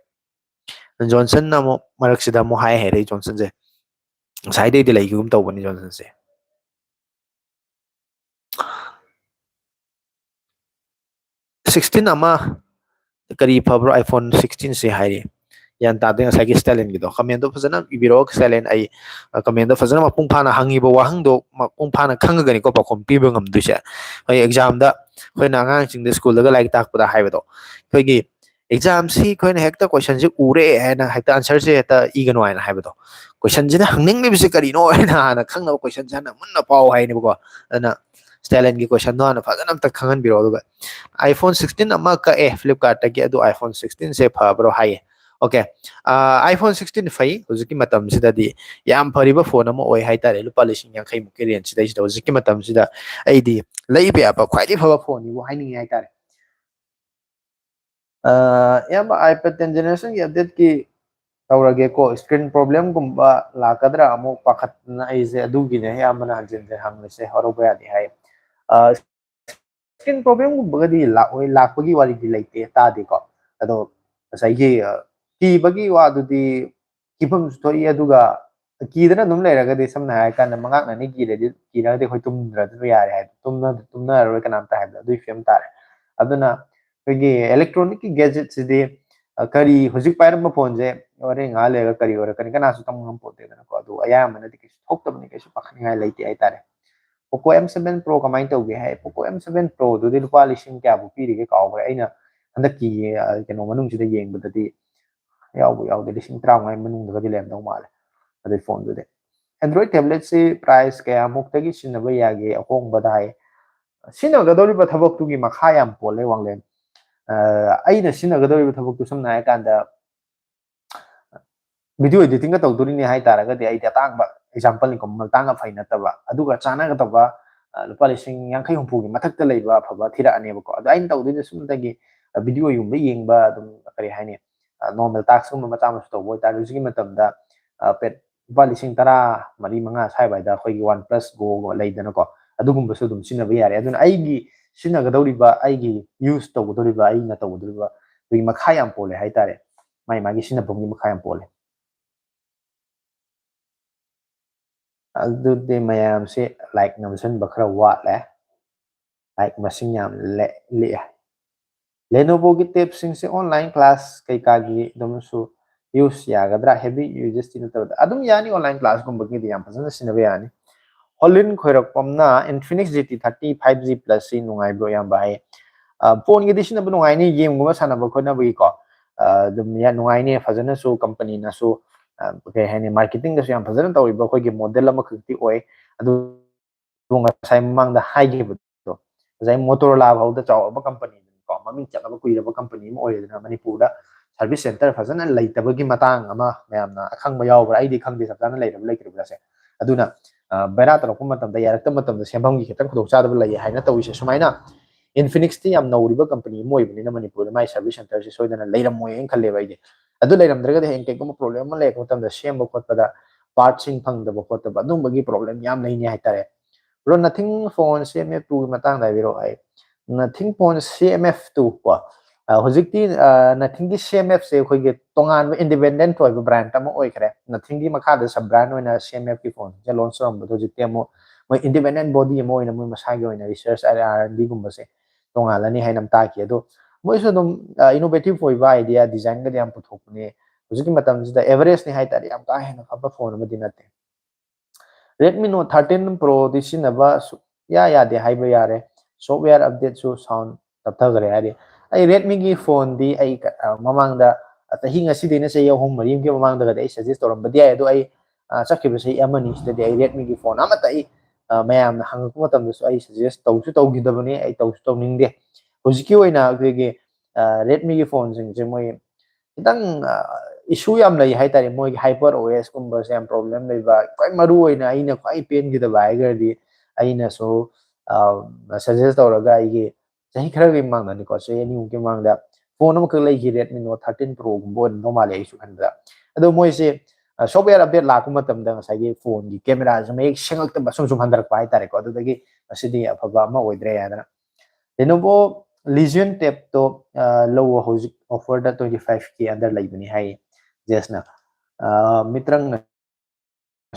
ꯖꯣꯟꯁꯟꯅ ꯑꯃꯨꯛ ꯃꯔꯛꯁꯤꯗ ꯑꯃꯨꯛ ꯍꯥꯏ ꯍꯥꯏꯔꯛꯏ ꯖꯣꯟꯁꯟꯁꯦ ꯉꯁꯥꯏꯗꯩꯗꯤ ꯂꯩꯒꯤꯒꯨꯝ ꯇꯧꯕꯅꯤ ꯖꯣꯟꯁꯟꯁꯦ 16 ꯑꯃ ꯀꯔꯤ ꯐꯕ꯭ꯔꯣ iPhone 16 ꯁꯦ ꯍꯥꯏꯔꯤ ꯒ꯭ꯌꯥꯟ ꯇꯥꯗꯦ ꯉꯁꯥꯏꯒꯤ ꯁ꯭ꯇꯥꯏꯂꯦꯟꯒꯤꯗꯣ ꯀꯃꯦꯟꯗꯣ ꯐꯖꯅ ꯏꯕꯤꯔꯛꯑꯣ ꯁ꯭ꯇꯥꯏꯂꯦꯟ ꯑꯩ ꯀꯃꯦꯟꯗꯣ ꯐꯖꯅ ꯃꯄꯨꯡ ꯐꯥꯅ ꯍꯪꯉꯤꯕ ꯋꯥꯍꯪꯗꯣ ꯃꯄꯨꯡ ꯐꯥꯅ ꯈꯪꯉꯒꯅꯤꯀꯣ ꯄꯥꯎꯈꯨꯝ ꯄꯤꯕ ꯉꯝꯗꯣꯏꯁꯦ ꯑꯩꯈꯣꯏ ꯑꯦꯛꯖꯥꯝꯗ ꯑꯩꯈꯣꯏꯅ ꯑꯉꯥꯡꯁꯤꯡꯗ ꯁ꯭ꯀꯨꯜꯗꯒ ꯂꯥꯏꯔꯤꯛ ꯇꯥꯛꯄꯗ ꯍꯥꯏꯕꯗꯣ ꯑꯩꯈꯣꯏꯒꯤ ꯑꯦꯛꯖꯥꯝꯁꯤ ꯑꯩꯈꯣꯏꯅ ꯍꯦꯛꯇ ꯀꯣꯏꯁꯟꯁꯤ ꯎꯔꯦ ꯍꯥꯏꯅ ꯍꯦꯛꯇ ꯑꯟꯁꯔꯁꯦ ꯍꯦꯛꯇ ꯏꯒꯅꯨ ꯍꯥꯏꯅ ꯍꯥꯏꯕꯗꯣ ꯀꯣꯏꯁꯟꯁꯤꯅ ꯍꯪꯅꯤꯡꯂꯤꯕꯁꯤ ꯀꯔꯤꯅꯣ ꯍꯥꯏꯅ ꯍꯥꯟꯅ ꯈꯪꯅꯕ ꯀꯣꯏꯁꯟꯁꯦ ꯍꯥꯟꯅ ꯃꯨꯟꯅ ꯄꯥꯎ ꯍꯥꯏꯅꯦꯕꯀꯣ ꯑꯗꯨꯅ ꯁ꯭ꯇꯥꯏꯂꯦꯟꯒꯤ ꯀꯣꯏꯁꯟꯗꯣ ꯍꯥꯟꯅ ꯐꯖꯅ ꯑꯝꯇ ꯈꯪꯍꯟꯕꯤꯔꯛꯑꯣ ꯑꯗꯨꯒ iPhone 16 ꯑꯃ ꯀꯛꯑꯦ ꯐ꯭ꯂꯤꯞꯀꯥꯔꯠꯇꯒꯤ ꯑꯗꯨ iPhone 16 ꯁꯦ ꯐꯕ꯭ꯔꯣ ꯍꯥꯏꯌꯦ ꯑꯣꯀꯦ iPhone 16 ꯐꯩ ꯍꯧꯖꯤꯛꯀꯤ ꯃꯇꯝꯁꯤꯗꯗꯤ ꯌꯥꯝ ꯐꯔꯤꯕ ꯐꯣꯟ ꯑꯃ ꯑꯣꯏ ꯍꯥꯏꯇꯥꯔꯦ ꯂꯨꯄꯥ 50,000ꯃꯨꯛꯀꯤ ꯔꯦꯟꯖꯁꯤꯗꯩꯁꯤꯗ ꯍꯧꯖꯤꯛꯀꯤ ꯃꯇꯝꯁꯤꯗ ꯑꯩꯗꯤ ꯂꯩꯕ ꯌꯥꯕ ꯈ꯭ꯋꯥꯏꯗꯒꯤ ꯐꯕ ꯐꯣꯟꯅꯤꯕꯨ ꯍꯥꯏꯅꯤꯡꯉꯤ ꯍꯥꯏꯇꯥꯔꯦ ꯏꯌꯥꯝꯕ iPad 10 ꯖꯦꯅꯦꯔꯦꯁꯟꯒꯤ ꯑꯞꯗꯦꯠꯀꯤ ꯇꯧꯔꯒꯦꯀꯣ ꯁꯀ꯭ꯔꯤꯟ ꯄ꯭ꯔꯣꯕ꯭ꯂꯦꯝꯒꯨꯝꯕ ꯂꯥꯛꯀꯗ꯭ꯔꯥ ꯑꯃꯨꯛ ꯄꯥꯈꯠꯇꯅ ꯑꯩꯁꯦ ꯑꯗꯨꯒꯤꯅꯦ ꯑꯌꯥꯝꯕꯅ ꯍꯟꯖꯤꯟ ꯍꯟꯖꯤꯟ ꯍꯪꯉꯤꯁꯦ ꯍꯧꯔꯧꯕ ꯌꯥꯗꯦ ꯍꯥꯏ ꯁꯀ꯭ꯔꯤꯟ ꯄ꯭ꯔꯣꯕ꯭ꯂꯦꯝꯒꯨꯝꯕꯒꯗꯤ ꯂꯥꯛꯑꯣꯏ ꯂꯥꯛꯄꯒꯤ ꯋꯥꯔꯤꯗꯤ ꯂꯩꯇꯦ ꯇꯥꯗꯦꯀꯣ ꯑꯗꯣ ꯉꯁꯥꯏꯒꯤ ꯀꯤꯕꯒꯤ ꯋꯥꯗꯨꯗꯤ ꯀꯤꯐꯝꯁꯨ ꯊꯣꯛꯏ ꯑꯗꯨꯒ ꯀꯤꯗꯅ ꯑꯗꯨꯝ ꯂꯩꯔꯒꯗꯤ ꯁꯝꯅ ꯍꯥꯏꯔꯀꯥꯟꯗ ꯃꯉꯥꯛꯅꯅꯤ ꯀꯤꯔꯒꯗꯤ ꯑꯩꯈꯣꯏ ꯇꯨꯝꯗ꯭ꯔꯁꯨ ꯌꯥꯔꯦ ꯍꯥꯏ ꯇꯨꯝꯅꯔꯔꯣꯏ ꯀꯅꯥꯝꯇ ꯍꯥꯏꯕꯗꯣ ꯑꯗꯨꯒꯤ ꯐꯤꯕꯝ ꯇꯥꯔꯦ ꯑꯗꯨꯅ ꯑꯩꯈꯣꯏꯒꯤ ꯑꯦꯂꯦꯛꯇ꯭ꯔꯣꯅꯤꯛꯀꯤ ꯒꯦꯖꯦꯠꯁꯤꯗꯤ ꯀꯔꯤ ꯍꯧꯖꯤꯛ ꯄꯥꯏꯔꯝꯕ ꯐꯣꯟꯁꯦ ꯍꯣꯔꯦꯟ ꯉꯥꯏꯍꯥꯛ ꯂꯩꯔꯒ ꯀꯔꯤ ꯑꯣꯏꯔꯛꯀꯅꯤ ꯀꯅꯥꯁꯨ ꯇꯝꯕ ꯉꯝꯄꯣꯠꯇꯦꯗꯅꯀꯣ ꯑꯗꯨ ꯑꯌꯥꯝꯕꯅꯗꯤ ꯀꯩꯁꯨ ꯊꯣꯛꯇꯕꯅꯤ ꯀꯩꯁꯨ ꯄꯥꯈꯠꯅꯤꯡꯉꯥꯏ ꯂꯩꯇꯦ ꯍꯥꯏꯇꯥꯔꯦ ꯄꯣꯀꯣ M7 Pro ꯀꯃꯥꯏꯅ ꯇꯧꯒꯦ ꯍꯥꯏ ꯄꯣꯀꯣ M7 Proꯗꯨꯗꯤ ꯂꯨꯄꯥ ꯂꯤꯁꯤꯡ ꯀꯌꯥꯕꯨ ꯄꯤꯔꯤꯒꯦ ꯀꯥꯎꯈ꯭ꯔꯦ ꯑꯩꯅ ꯍꯟꯗꯛꯀꯤ ꯀꯩꯅꯣ ꯃꯅꯨꯡꯁꯤꯗ ꯌꯦꯡꯕꯗꯗꯤ ꯌꯥꯎꯗꯦ ꯂꯤꯁꯤꯡ 15,000 ꯃꯅꯨꯡꯗꯒꯗꯤ ꯂꯩꯔꯝꯗꯧ ꯃꯥꯜꯂꯦ ꯑꯗꯨꯏ ꯐꯣꯟꯗꯨꯗꯤ ꯑꯦꯟꯗ꯭ꯔꯣꯏꯗ ꯇꯦꯕ꯭ꯂꯦꯠꯁꯤ ꯄ꯭ꯔꯥꯏꯁ ꯀꯌꯥꯃꯨꯛꯇꯒꯤ ꯁꯤꯖꯤꯟꯅꯕ ꯌꯥꯒꯦ ꯑꯍꯣꯡꯕꯗ ꯍꯥꯏ ꯁꯤꯖꯤꯟꯅꯒꯗꯧꯔꯤꯕ ꯊꯕꯛꯇꯨꯒꯤ ꯃꯈꯥ ꯌꯥꯝ ꯄꯣꯜꯂꯦ ꯋꯥꯡꯂꯦꯟ ꯑꯩꯅ ꯁꯤꯖꯤꯟꯅꯒꯗꯧꯔꯤꯕ ꯊꯕꯛꯇꯨ ꯁꯝꯅ ꯍꯥꯏꯔꯀꯥꯟꯗ ꯚꯤꯗꯤꯑꯣ ꯏꯗꯤꯇꯤꯡꯒ ꯇꯧꯗꯣꯔꯤꯅꯤ ꯍꯥꯏꯇꯥꯔꯒꯗꯤ ꯑꯩꯗꯤ ꯑꯇꯥꯡꯕ ꯑꯦꯛꯖꯥꯝꯄꯜꯅꯤꯀꯣ ꯃꯃꯜ ꯇꯥꯡꯅ ꯐꯩ ꯅꯠꯇꯕ ꯑꯗꯨꯒ ꯆꯥꯟꯅꯒꯗꯕ ꯂꯨꯄꯥ ꯂꯤꯁꯤꯡ 50-60ꯒꯤ ꯃꯊꯛꯇ ꯂꯩꯕ ꯑꯐꯕ ꯊꯤꯔꯛꯑꯅꯦꯕꯀꯣ ꯑꯗꯣ ꯑꯩꯅ ꯇꯧꯗꯣꯏꯁꯦ ꯁꯨꯝꯗꯒꯤ ꯚꯤꯗꯤꯑꯣꯒꯨꯝꯕ ꯌꯦꯡꯕ ꯑꯗꯨꯝ ꯀꯔꯤ ꯍꯥꯏꯅꯤ ꯅꯣꯔꯃꯦꯜ ꯇꯥꯛꯁꯀꯨꯝꯕ ꯃꯆꯥ ꯃꯁꯨ ꯇꯧꯕ ꯑꯣꯏꯇꯥꯔꯗꯤ ꯍꯧꯖꯤꯛꯀꯤ ꯃꯇꯝꯗ ꯂꯨꯄꯥ ꯂꯤꯁꯤꯡ 10-15 ꯁ꯭ꯋꯥꯏꯋꯥꯏꯗ ꯑꯩꯈꯣꯏꯒꯤ OnePlus Go ꯂꯩꯗꯅꯀꯣ ꯑꯗꯨꯒꯨꯝꯕꯁꯨ ꯑꯗꯨꯝ ꯁꯤꯖꯤꯟꯅꯕ ꯌꯥꯔꯦ ꯑꯗꯨꯅ ꯑꯩꯒꯤ ꯁꯤꯖꯤꯟꯅꯒꯗꯧꯔꯤꯕ ꯑꯩꯒꯤ ꯌꯨꯁ ꯇꯧꯒꯗꯧꯔꯤꯕ ꯑꯩꯅ ꯇꯧꯒꯗꯧꯔꯤꯕ ꯑꯗꯨꯒꯤ ꯃꯈꯥ ꯌꯥꯝ ꯄꯣꯜꯂꯦ ꯍꯥꯏꯇꯥꯔꯦ ꯃꯥꯒꯤ ꯁꯤꯖꯤꯟꯅꯐꯝꯒꯤ ꯃꯈꯥ ꯌꯥꯝ ꯄꯣꯜꯂꯦ ꯑꯗꯨꯗꯤ ꯃꯌꯥꯝꯁꯦ ꯂꯥꯏꯛ ꯅꯝꯁꯤꯟꯕ ꯈꯔ ꯋꯥꯠꯂꯦ ꯂꯥꯏꯛ ꯃꯁꯤꯡ ꯌꯥꯝ ꯂꯤꯛꯑꯦ ꯂꯦꯅꯣꯚꯣꯒꯤ ꯇꯦꯞꯁꯤꯡꯁꯦ ꯑꯣꯟꯂꯥꯏꯟ ꯀ꯭ꯂꯥꯁ ꯀꯩꯀꯥꯒꯤ ꯑꯗꯨꯝꯁꯨ ꯌꯨꯁ ꯌꯥꯒꯗ꯭ꯔꯥ ꯍꯦꯚꯤ ꯌꯨꯖꯦꯁꯇꯤ ꯅꯠꯇꯕꯗ ꯑꯗꯨꯝ ꯌꯥꯅꯤ ꯑꯣꯟꯂꯥꯏꯟ ꯀ꯭ꯂꯥꯁꯀꯨꯝꯕꯒꯤꯗꯤ ꯌꯥꯝ ꯐꯖꯅ ꯁꯤꯖꯤꯟꯅꯕ ꯌꯥꯅꯤ ꯍꯣꯂꯤꯟ ꯈꯣꯏꯔꯛꯄꯝꯅ Infinix GT30 5G Plus ꯁꯤ ꯅꯨꯡꯉꯥꯏꯕ꯭ꯔꯣ ꯌꯥꯝꯕ ꯍꯥꯏꯌꯦ ꯐꯣꯟꯒꯤꯗꯤ ꯁꯤꯖꯤꯟꯅꯕ ꯅꯨꯡꯉꯥꯏꯅꯤ ꯒꯦꯝꯒꯨꯝꯕ ꯁꯥꯟꯅꯕ ꯈꯣꯠꯅꯕꯒꯤꯀꯣ ꯑꯗꯨꯝ ꯅꯨꯡꯉꯥꯏꯅꯤ ꯐꯖꯅꯁꯨ ꯀꯝꯄꯅꯤꯅꯁꯨ ꯀꯩ ꯍꯥꯏꯅꯤ ꯃꯥꯔꯀꯦꯇꯤꯡꯗꯁꯨ ꯌꯥꯝ ꯐꯖꯅ ꯇꯧꯔꯤꯕ ꯑꯩꯈꯣꯏꯒꯤ ꯃꯣꯗꯦꯜ ꯑꯃꯈꯛꯇꯤ ꯑꯣꯏ ꯑꯗꯨ ꯉꯁꯥꯏ ꯃꯃꯥꯡꯗ ꯍꯥꯏꯈꯤꯕꯗꯣ ꯉꯁꯥꯏ ꯃꯣꯇꯣꯔꯣꯂꯥ ꯐꯥꯎꯗ ꯆꯥꯎꯔꯕ ꯀꯝꯄꯅꯤꯀꯣ ꯃꯃꯤꯡ ꯆꯠꯂꯕ ꯀꯨꯏꯔꯕ ꯀꯝꯄꯅꯤ ꯑꯃ ꯑꯣꯏꯔꯦꯗꯅ ꯃꯅꯤꯄꯨꯔꯗ ꯁꯔꯚꯤꯁ ꯁꯦꯟꯇꯔ ꯐꯖꯅ ꯂꯩꯇꯕꯒꯤ ꯃꯇꯥꯡ ꯑꯃ ꯃꯌꯥꯝꯅ ꯑꯈꯪꯕ ꯌꯥꯎꯕ꯭ꯔꯥ ꯑꯩꯗꯤ ꯈꯪꯗꯦ ꯆꯞ ꯆꯥꯅ ꯂꯩꯔꯕ ꯂꯩꯇ꯭ꯔꯤꯕ꯭ꯔꯥꯁꯦ ꯑꯗꯨꯅ ꯕꯦꯔꯥ ꯇꯧꯔꯛꯄ ꯃꯇꯝꯗ ꯌꯥꯔꯛꯇꯕ ꯃꯇꯝꯗ ꯁꯦꯝꯐꯝꯒꯤ ꯈꯤꯇꯪ ꯈꯨꯗꯣꯡꯆꯥꯗꯕ ꯂꯩ ꯍꯥꯏꯅ ꯇꯧꯔꯤꯁꯦ ꯁꯨꯃꯥꯏꯅ Infinixꯇꯤ ꯌꯥꯝ ꯅꯧꯔꯤꯕ ꯀꯝꯄꯅꯤ ꯑꯃ ꯑꯣꯏꯕꯅꯤꯅ ꯃꯅꯤꯄꯨꯔꯗ ꯃꯥꯏ ꯁꯔꯚꯤꯁ ꯁꯦꯟꯇꯔꯁꯦ ꯁꯣꯏꯗꯅ ꯂꯩꯔꯝꯃꯣꯏꯅ ꯈꯜꯂꯦꯕ ꯑꯩꯗꯤ ꯑꯗꯨ ꯂꯩꯔꯝꯗ꯭ꯔꯒꯗꯤ ꯍꯌꯦꯡ ꯀꯩꯒꯨꯝꯕ ꯄ꯭ꯔꯣꯕ꯭ꯂꯦꯝ ꯑꯃ ꯂꯩꯔꯛꯄ ꯃꯇꯝꯗ ꯁꯦꯝꯕ ꯈꯣꯠꯄꯗ ꯄꯥꯔꯠꯁꯤꯡ ꯐꯪꯗꯕ ꯈꯣꯠꯇꯕ ꯑꯗꯨꯝꯕꯒꯤ ꯄ꯭ꯔꯣꯕ꯭ꯂꯦꯝ ꯌꯥꯝ ꯂꯩꯅꯤ ꯍꯥꯏꯇꯥꯔꯦ ꯕ꯭ꯔꯣ ꯅꯊꯤꯡ ꯐꯣꯟ CMF2ꯒꯤ ꯃꯇꯥꯡꯗ ꯍꯥꯏꯕꯤꯔꯛꯑꯣ ꯑꯩ ꯅꯊꯤꯡ ꯐꯣꯟ CMF2 ꯀꯣ ꯍꯧꯖꯤꯛꯇꯤ ꯅꯊꯤꯡꯒꯤ CMFꯁꯦ ꯑꯩꯈꯣꯏꯒꯤ ꯇꯣꯉꯥꯟꯕ ꯏꯟꯗꯤꯄꯦꯟꯗꯦꯟట్ ꯑꯣꯏꯕ ꯕ꯭ꯔꯥꯟড ꯑꯃ ꯑꯣꯏꯈ꯭ꯔꯦ ꯅꯊꯤꯡꯒꯤ ꯃꯈꯥꯗ ꯁꯕ ꯕ꯭ꯔꯥꯟ ꯑꯣꯏꯅ CMFꯀꯤ ꯐꯣꯟꯁꯦ ꯂꯣꯟꯁ ꯇꯧꯔꯝꯕꯗꯣ ꯍꯧꯖꯤꯛꯇꯤ ꯑꯃꯨꯛ ꯃꯣꯏ ꯏꯟꯗꯤꯄꯦꯟꯗꯦꯟ ꯕꯣꯗꯤ ꯑꯃ ꯑꯣꯏꯅ ꯃꯣꯏ ꯃꯁꯥꯒꯤ ꯑꯣꯏꯅ ꯔꯤꯁꯔꯁ R&Dꯒꯨꯝꯕꯁꯦ ꯇꯣꯡꯉꯥꯜꯂꯅꯤ ꯍꯥꯏꯅ ꯇꯥꯈꯤ ꯑꯗꯣ ꯃꯣꯏꯁꯨ ꯑꯗꯨꯝ ꯏꯅꯣꯚꯦꯇꯤꯚ ꯑꯣꯏꯕ ꯑꯥꯏꯗꯤꯌꯥ ꯗꯤꯖꯥꯏꯟꯒꯗꯤ ꯌꯥꯝ ꯄꯨꯊꯣꯛꯄꯅꯦ ꯍꯧꯖꯤꯛꯀꯤ ꯃꯇꯝꯁꯤꯗ ꯑꯦꯚꯔꯦꯖꯅꯤ ꯍꯥꯏꯇꯥꯔꯦ ꯌꯥꯝ ꯀꯥ ꯍꯦꯟꯅ ꯐꯕ ꯐꯣꯟ ꯑꯃꯗꯤ ꯅꯠꯇꯦ Redmi Note 13 Proꯗꯤ ꯁꯤꯖꯤꯟꯅꯕ ꯁꯨꯛꯌꯥ ꯌꯥꯗꯦ ꯍꯥꯏꯕ ꯌꯥꯔꯦ ꯁꯣꯐꯋꯦꯌꯔ ꯑꯞꯗꯦꯠꯁꯨ ꯁꯥꯎꯟ ꯇꯞꯊꯈ꯭ꯔꯦ ꯍꯥꯏꯗꯤ ꯑꯩ Redmiꯒꯤ ꯐꯣꯟꯗꯤ ꯑꯩ ꯃꯃꯥꯡꯗ ꯆꯍꯤ ꯉꯁꯤꯗꯩꯅ ꯆꯍꯤ 3-4 ꯃꯃꯥꯡꯗꯒꯗꯤ ꯑꯩ ꯁꯖꯦꯁ ꯇꯧꯔꯝꯕꯗꯤ ꯌꯥꯏ ꯑꯗꯣ ꯑꯩ ꯆꯠꯈꯤꯕ ꯆꯍꯤ ꯑꯃꯅꯤ ꯁꯤꯗꯗꯤ ꯑꯩ Redmiꯒꯤ ꯐꯣꯟ ꯑꯃꯠꯇ ꯑꯩ ꯃꯌꯥꯝꯅ ꯍꯪꯉꯛꯄ ꯃꯇꯝꯗꯁꯨ ꯑꯩ ꯁꯖꯦꯁ ꯇꯧꯁꯨ ꯇꯧꯈꯤꯗꯕꯅꯤ ꯑꯩ ꯇꯧꯁꯨ ꯇꯧꯅꯤꯡꯗꯦ ꯍꯧꯖꯤꯛꯀꯤ ꯑꯣꯏꯅ ꯑꯩꯈꯣꯏꯒꯤ Redmiꯒꯤ ꯐꯣꯟꯁꯤꯡꯁꯦ ꯃꯣꯏ ꯈꯤꯇꯪ ꯏꯁꯨ ꯌꯥꯝ ꯂꯩ ꯍꯥꯏꯇꯥꯔꯦ ꯃꯣꯏꯒꯤ ꯍꯥꯏꯄꯔ OS ꯀꯨꯝꯕꯁꯦ ꯌꯥꯝ ꯄ꯭ꯔꯣꯕ꯭ꯂꯦꯝ ꯂꯩꯕ ꯈ꯭ꯋꯥꯏ ꯃꯔꯨ ꯑꯣꯏꯅ ꯑꯩꯅ ꯈ꯭ꯋꯥꯏ ꯄꯦꯟꯈꯤꯗꯕ ꯍꯥꯏꯔꯒꯗꯤ ꯑꯩꯅꯁꯨ ꯁꯖꯦꯁ ꯇꯧꯔꯒ ꯑꯩꯒꯤ ꯆꯍꯤ ꯈꯔꯒꯤ ꯃꯃꯥꯡꯗꯅꯤꯀꯣ ꯆꯍꯤ 2-3ꯃꯨꯛꯀꯤ ꯃꯃꯥꯡꯗ ꯐꯣꯟ ꯑꯃꯈꯛ ꯂꯩꯈꯤ Redmi Note 13 Proꯒꯨꯝꯕ ꯑꯣꯏꯔꯝꯗꯧ ꯃꯥꯜꯂꯦ ꯑꯩꯁꯨ ꯈꯟꯕꯗ ꯑꯗꯣ ꯃꯣꯏꯁꯦ ꯁꯣꯐꯋꯦꯌꯔ ꯑꯞꯗꯦꯠ ꯂꯥꯛꯄ ꯃꯇꯝꯗ ꯉꯁꯥꯏꯒꯤ ꯐꯣꯟꯒꯤ ꯀꯦꯃꯦꯔꯥꯁꯦ ꯃꯌꯦꯛ ꯁꯦꯡꯉꯛꯇꯕ ꯁꯨꯝ ꯍꯟꯊꯔꯛꯄ ꯍꯥꯏꯇꯥꯔꯦꯀꯣ ꯑꯗꯨꯗꯒꯤ ꯃꯁꯤꯗꯤ ꯑꯐꯕ ꯑꯃ ꯑꯣꯏꯗ꯭ꯔꯦ ꯍꯥꯏꯗꯅ Lenovo Legion Tabꯇꯣ ꯂꯧꯋꯣ ꯍꯧꯖꯤꯛ ꯑꯣꯐꯔꯗ 25K ꯑꯟꯗꯔ ꯂꯩꯕꯅꯤ ꯍꯥꯏꯌꯦ ꯖꯦꯁꯅ ꯃꯤꯇ꯭ꯔꯪꯅ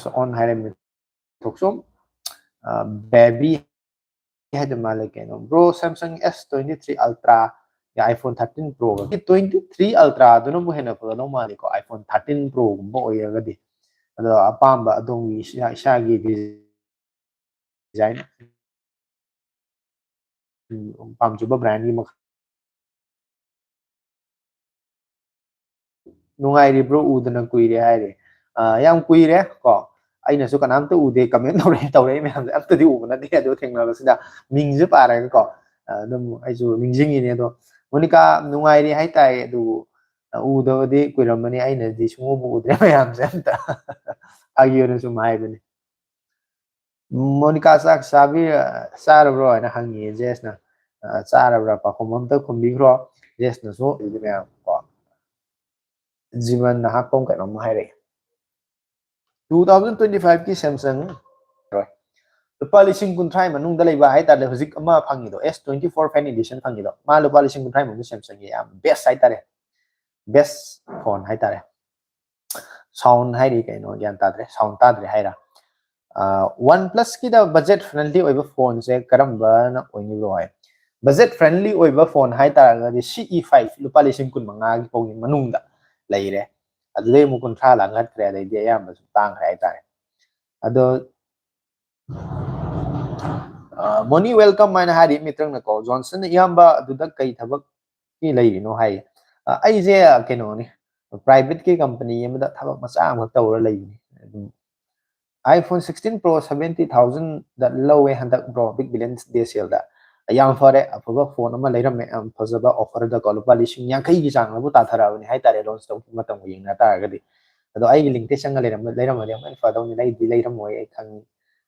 on hairem thoksom baby had the malake no bro Samsung S23 Ultra ya iPhone 13 Pro 23 Ultra do no mo hena pa no mali ko iPhone 13 Pro mo oyagadi ado apamba adongi shagi design pamjuba brand ni nungai bro udana kuire haire yang kuire ko aina su kanam to ude comment tore me am to di ubana de do thengna sida mingje pare ko dum ai su mingjing ni do monica nungai ri hai tai du udo di kuiramani aina di sungu bu udre me am samta agiyo su mai bani monica sak sabi sar bro na hangi jesna sar bro pa komam to kumbi bro jesna so di me ko जीवन नहाकों का नाम है रे 2025 की Samsung रोय लुपा लिसिंग कुंथ्राई मनुंग दले बा हाइता ले हुजिक अमा फंगिदो S24 फैन एडिशन फंगिदो मा लुपा लिसिंग कुंथ्राई मनु सैमसंग ये याम बेस्ट हाइता रे बेस्ट फोन हाइता रे साउंड हाइरी कइनो ज्ञान ताद्रे साउंड ताद्रे हाइरा वन प्लस की द बजट फ्रेंडली ओइबा फोन से करम्बा न ओइनि रोय बजट फ्रेंडली ओइबा फोन हाइता ग CE5 लुपा लिसिंग कुन मंगा की पोगी मनुंग दा लेरे अदुदे मु कुंथ्रा लांगत क्रे दे दे याम बस तांग हाइता रे अदो मोनी वेलकम माइना हारी मित्रंग न को जॉनसन याम्बा अदुदा कई थबक की लेरिनो हाई आई जे केनो नि प्राइवेट की कंपनी यमदा थबक मचा अमक तौर लेरिनि iPhone 16 Pro 70,000 da low handak bro big billion day sale da yang fare afuba phone ama leiram me am fazaba offer da ko lupa lising yang kai gi chang bu ta thara ni hai tare launch to matam gi na ta ga di ado ai gi link te changa leiram ma am fa daw ni lai di leiram moi ai khang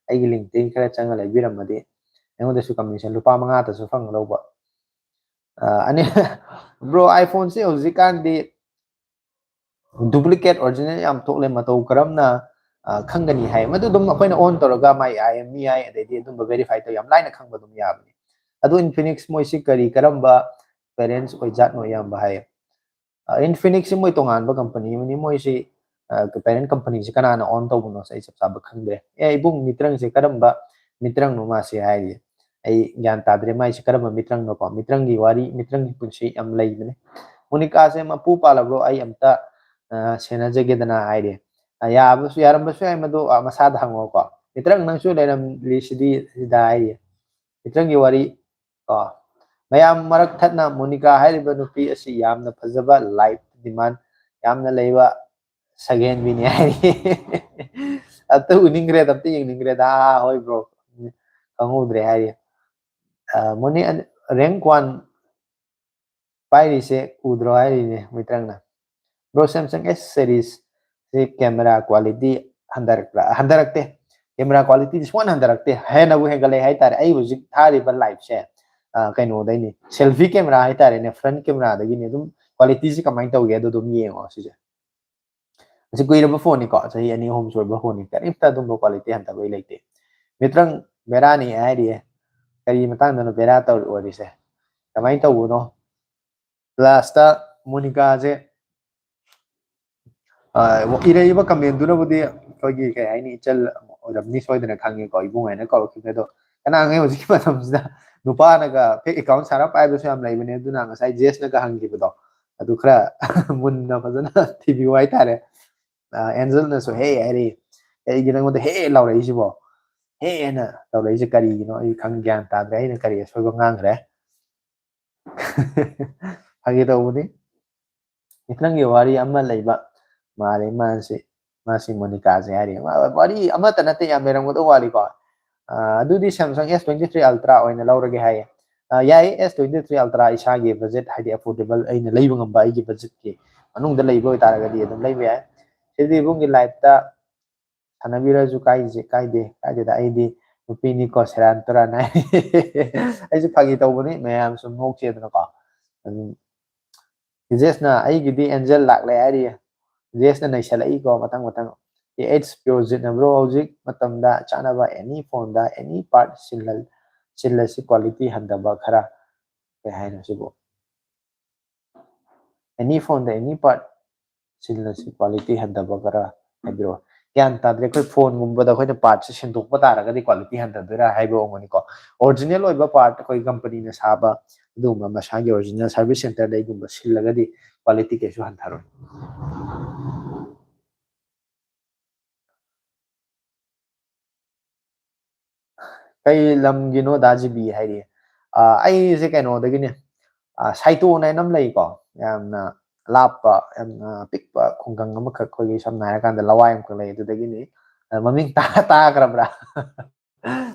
ai gi link te kara changa lai biram ma di ang da su commission lupa manga ta su phang lo ba ani bro iPhone se hojikan di duplicate original yam thokle matau karamna khangani hai madu dum akoina on toroga mai IME ai adedi dum verify to yam line khangba dum yabni adu Infinix moi si kari karamba parents oi jat no yam ba hai Infinix moi tongan ba company ni moi si parent company si kana na on to buno sai sab sab khangde e ibung mitrang si karamba mitrang no ma si hai ai gyan tadre mai si karamba mitrang no ko mitrang gi wari mitrang gi punsi am lai bne Monica se mapu pala bro ai amta senajage dana ai de ya abu yaram basu ai madu masad hango ko mitrang nang su leram lisidi dai mitrang gi wari ko mayam marak thatna Monica hairiba nupi asi yamna phajaba life demand yamna leiba sagen bini ai atu uningre tapti uningre da hoi bro kangudre hai moni rank 1 pai se udro hai ne mitrang na bro Samsung S series से camera quality हंदरकते camera quality सुन हंदरकते है ना वो है गले है तारे आई हुजिक थारिबा life से कइनो दैनि सेल्फी कैमरा है तारे ने फ्रंट कैमरा दगी ने दुम क्वालिटी से कमाइन तौगे दो दुम येंगो सिजे से कुइरबा फोन नि को सही अनि होम सोरबा फोन नि करिफ्ता दुम क्वालिटी हंदबै लेते मित्रंग बेरानी आइरी करी मतंग दनो बेरा तौ ओरिसे कमाइन तौनो लास्टा मोनिका जे इरेब कमेंटुनबुदी अखोगी कई हाइनी इचल ओरबनी सोइदना खांगे को इबुंग हाइना कौरखिबेदो कनांगे होजिक मतमसिदा नुपानागा फेक अकाउंट सारा पाइबसु याम लाइबने दुना ngasai jesna ga hangibedo adu khara munna fazana tv wai tare angel na so hey ari ei gina ngode hey laurai sibo hey na laurai se kari no I khang gyan ta dai na kari so go ngang re hagi do budi itlang ye wari amma laiba mare mansi masi Monica se hari wari amma tanate ya meram go wali ko adudi Samsung S23 Ultra oina laurage hai yai S23 Ultra isagi budget hadi affordable aina leiba ngamba ai budget ki anung da leiba oi taraga di adum leiba ya sidi bungi life ta thanabira ju kai de da ai di upini ko seran tora na ai ju phagi tawbuni mayam sum nok che dana ko jesna ai gidi angel lak le ari jesna nai salai ko matang matang it's pure na bro hojik matam da chana ba any phone da any part sillal si quality handa ba khara ke hai na sibo any phone da any part sillal si quality handa ba khara ai bro ꯒ꯭ꯌꯥꯟ ꯇꯥꯗ꯭ꯔꯦ ꯑꯩꯈꯣꯏ ꯐꯣꯟꯒꯨꯝꯕꯗ ꯑꯩꯈꯣꯏꯅ ꯄꯥꯔꯠꯁꯦ ꯁꯤꯟꯗꯣꯛꯄ ꯇꯥꯔꯒꯗꯤ quality ꯍꯟꯊꯗꯣꯏꯔꯥ ꯍꯥꯏꯕ ꯑꯣꯏꯔꯝꯒꯅꯤꯀꯣ original ꯑꯣꯏꯕ part ꯑꯩꯈꯣꯏ ꯀꯝꯄꯅꯤꯅ ꯁꯥꯕ ꯑꯗꯨꯒꯨꯝꯕ ꯃꯁꯥꯒꯤ ꯑꯣꯔꯤꯖꯤꯅꯦꯜ ꯁꯥꯔꯚꯤꯁ ꯁꯦꯟꯇꯔꯗꯒꯤꯒꯨꯝꯕ ꯁꯤꯜꯂꯒꯗꯤ ꯀ꯭ꯋꯥꯂꯤꯇꯤ ꯀꯩꯁꯨ ꯍꯟꯊꯔꯣꯏ ꯀꯩ ꯂꯝꯒꯤꯅꯣ ꯗꯥꯖꯤꯕꯤ ꯍꯥꯏꯔꯤ ꯑꯩꯁꯦ ꯀꯩꯅꯣꯗꯒꯤꯅꯦ ꯁꯥꯏꯇꯣꯟ ꯍꯥꯏꯅ ꯑꯃ ꯂꯩꯀꯣ ꯌꯥꯝꯅ ꯂꯥꯞꯄ ꯌꯥꯝꯅ ꯄꯤꯛꯄ ꯈꯨꯡꯒꯪ ꯑꯃꯈꯛ ꯑꯩꯈꯣꯏꯒꯤ ꯁꯝꯅ ꯍꯥꯏꯔꯀꯥꯟꯗ ꯂꯋꯥꯏ ꯑꯃꯈꯛ ꯂꯩ ꯑꯗꯨꯗꯒꯤꯅꯤ ꯃꯃꯤꯡ ꯇꯥꯈ꯭ꯔꯕ꯭ꯔꯥ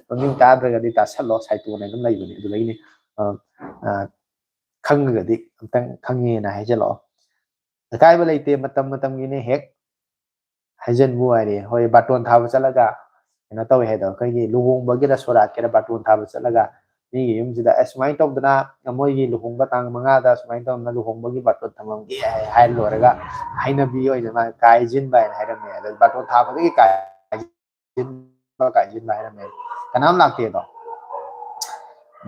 ꯃꯃꯤꯡ ꯇꯥꯗ꯭ꯔꯒꯗꯤ ꯇꯥꯁꯜꯂꯣ ꯁꯥꯏꯇꯣꯟ ꯍꯥꯏꯅ ꯑꯃ ꯂꯩꯕꯅꯦ ꯑꯗꯨꯗꯒꯤꯅꯤ ꯈꯪꯉꯒꯗꯤ ꯑꯝꯇꯪ ꯈꯪꯉꯦꯅ ꯍꯥꯏꯖꯜꯂꯛꯑꯣ ꯑꯀꯥꯏꯕ ꯂꯩꯇꯦ ꯃꯇꯝ ꯃꯇꯝꯒꯤꯅꯤ ꯍꯦꯛ ꯍꯥꯏꯖꯟꯕꯨ ꯍꯥꯏꯔꯦ ꯍꯣꯏ ꯕꯥꯇꯣꯟ ꯊꯥꯕ ꯆꯠꯂꯒ ꯀꯩꯅꯣ ꯇꯧꯋꯦ ꯍꯥꯏꯗꯣ ꯑꯩꯈꯣꯏꯒꯤ ꯂꯨꯍꯣꯡꯕꯒꯤꯔ ꯁꯣꯔꯥꯠꯀꯤꯔ ꯕꯥꯇꯣꯟ ꯊꯥꯕ ꯆꯠꯂꯒ ꯃꯤꯒꯤ ꯌꯨꯝꯁꯤꯗ ꯑꯁ ꯁꯨꯃꯥꯏꯅ ꯇꯧꯗꯅ ꯃꯣꯏꯒꯤ ꯂꯨꯍꯣꯡꯕ ꯇꯥꯡ 5ꯗ ꯁꯨꯃꯥꯏꯅ ꯇꯧꯗꯅ ꯂꯨꯍꯣꯡꯕꯒꯤ ꯕꯥꯇꯣꯟ ꯊꯝꯃꯝꯒꯦ ꯍꯥꯏꯔ ꯂꯣꯏꯔꯒ ꯍꯩꯅꯕꯤ ꯑꯣꯏꯅ ꯃꯥ ꯀꯥꯏꯖꯤꯟꯕ ꯍꯥꯏꯅ ꯍꯥꯏꯔꯝꯃꯦ ꯑꯗ ꯕꯥꯇꯣꯟ ꯊꯥꯕꯗꯒꯤ ꯀꯥꯏꯖꯤꯟꯕ ꯍꯥꯏꯔꯝꯃꯦ ꯀꯅꯥꯝ ꯂꯥꯛꯇꯦꯗꯣ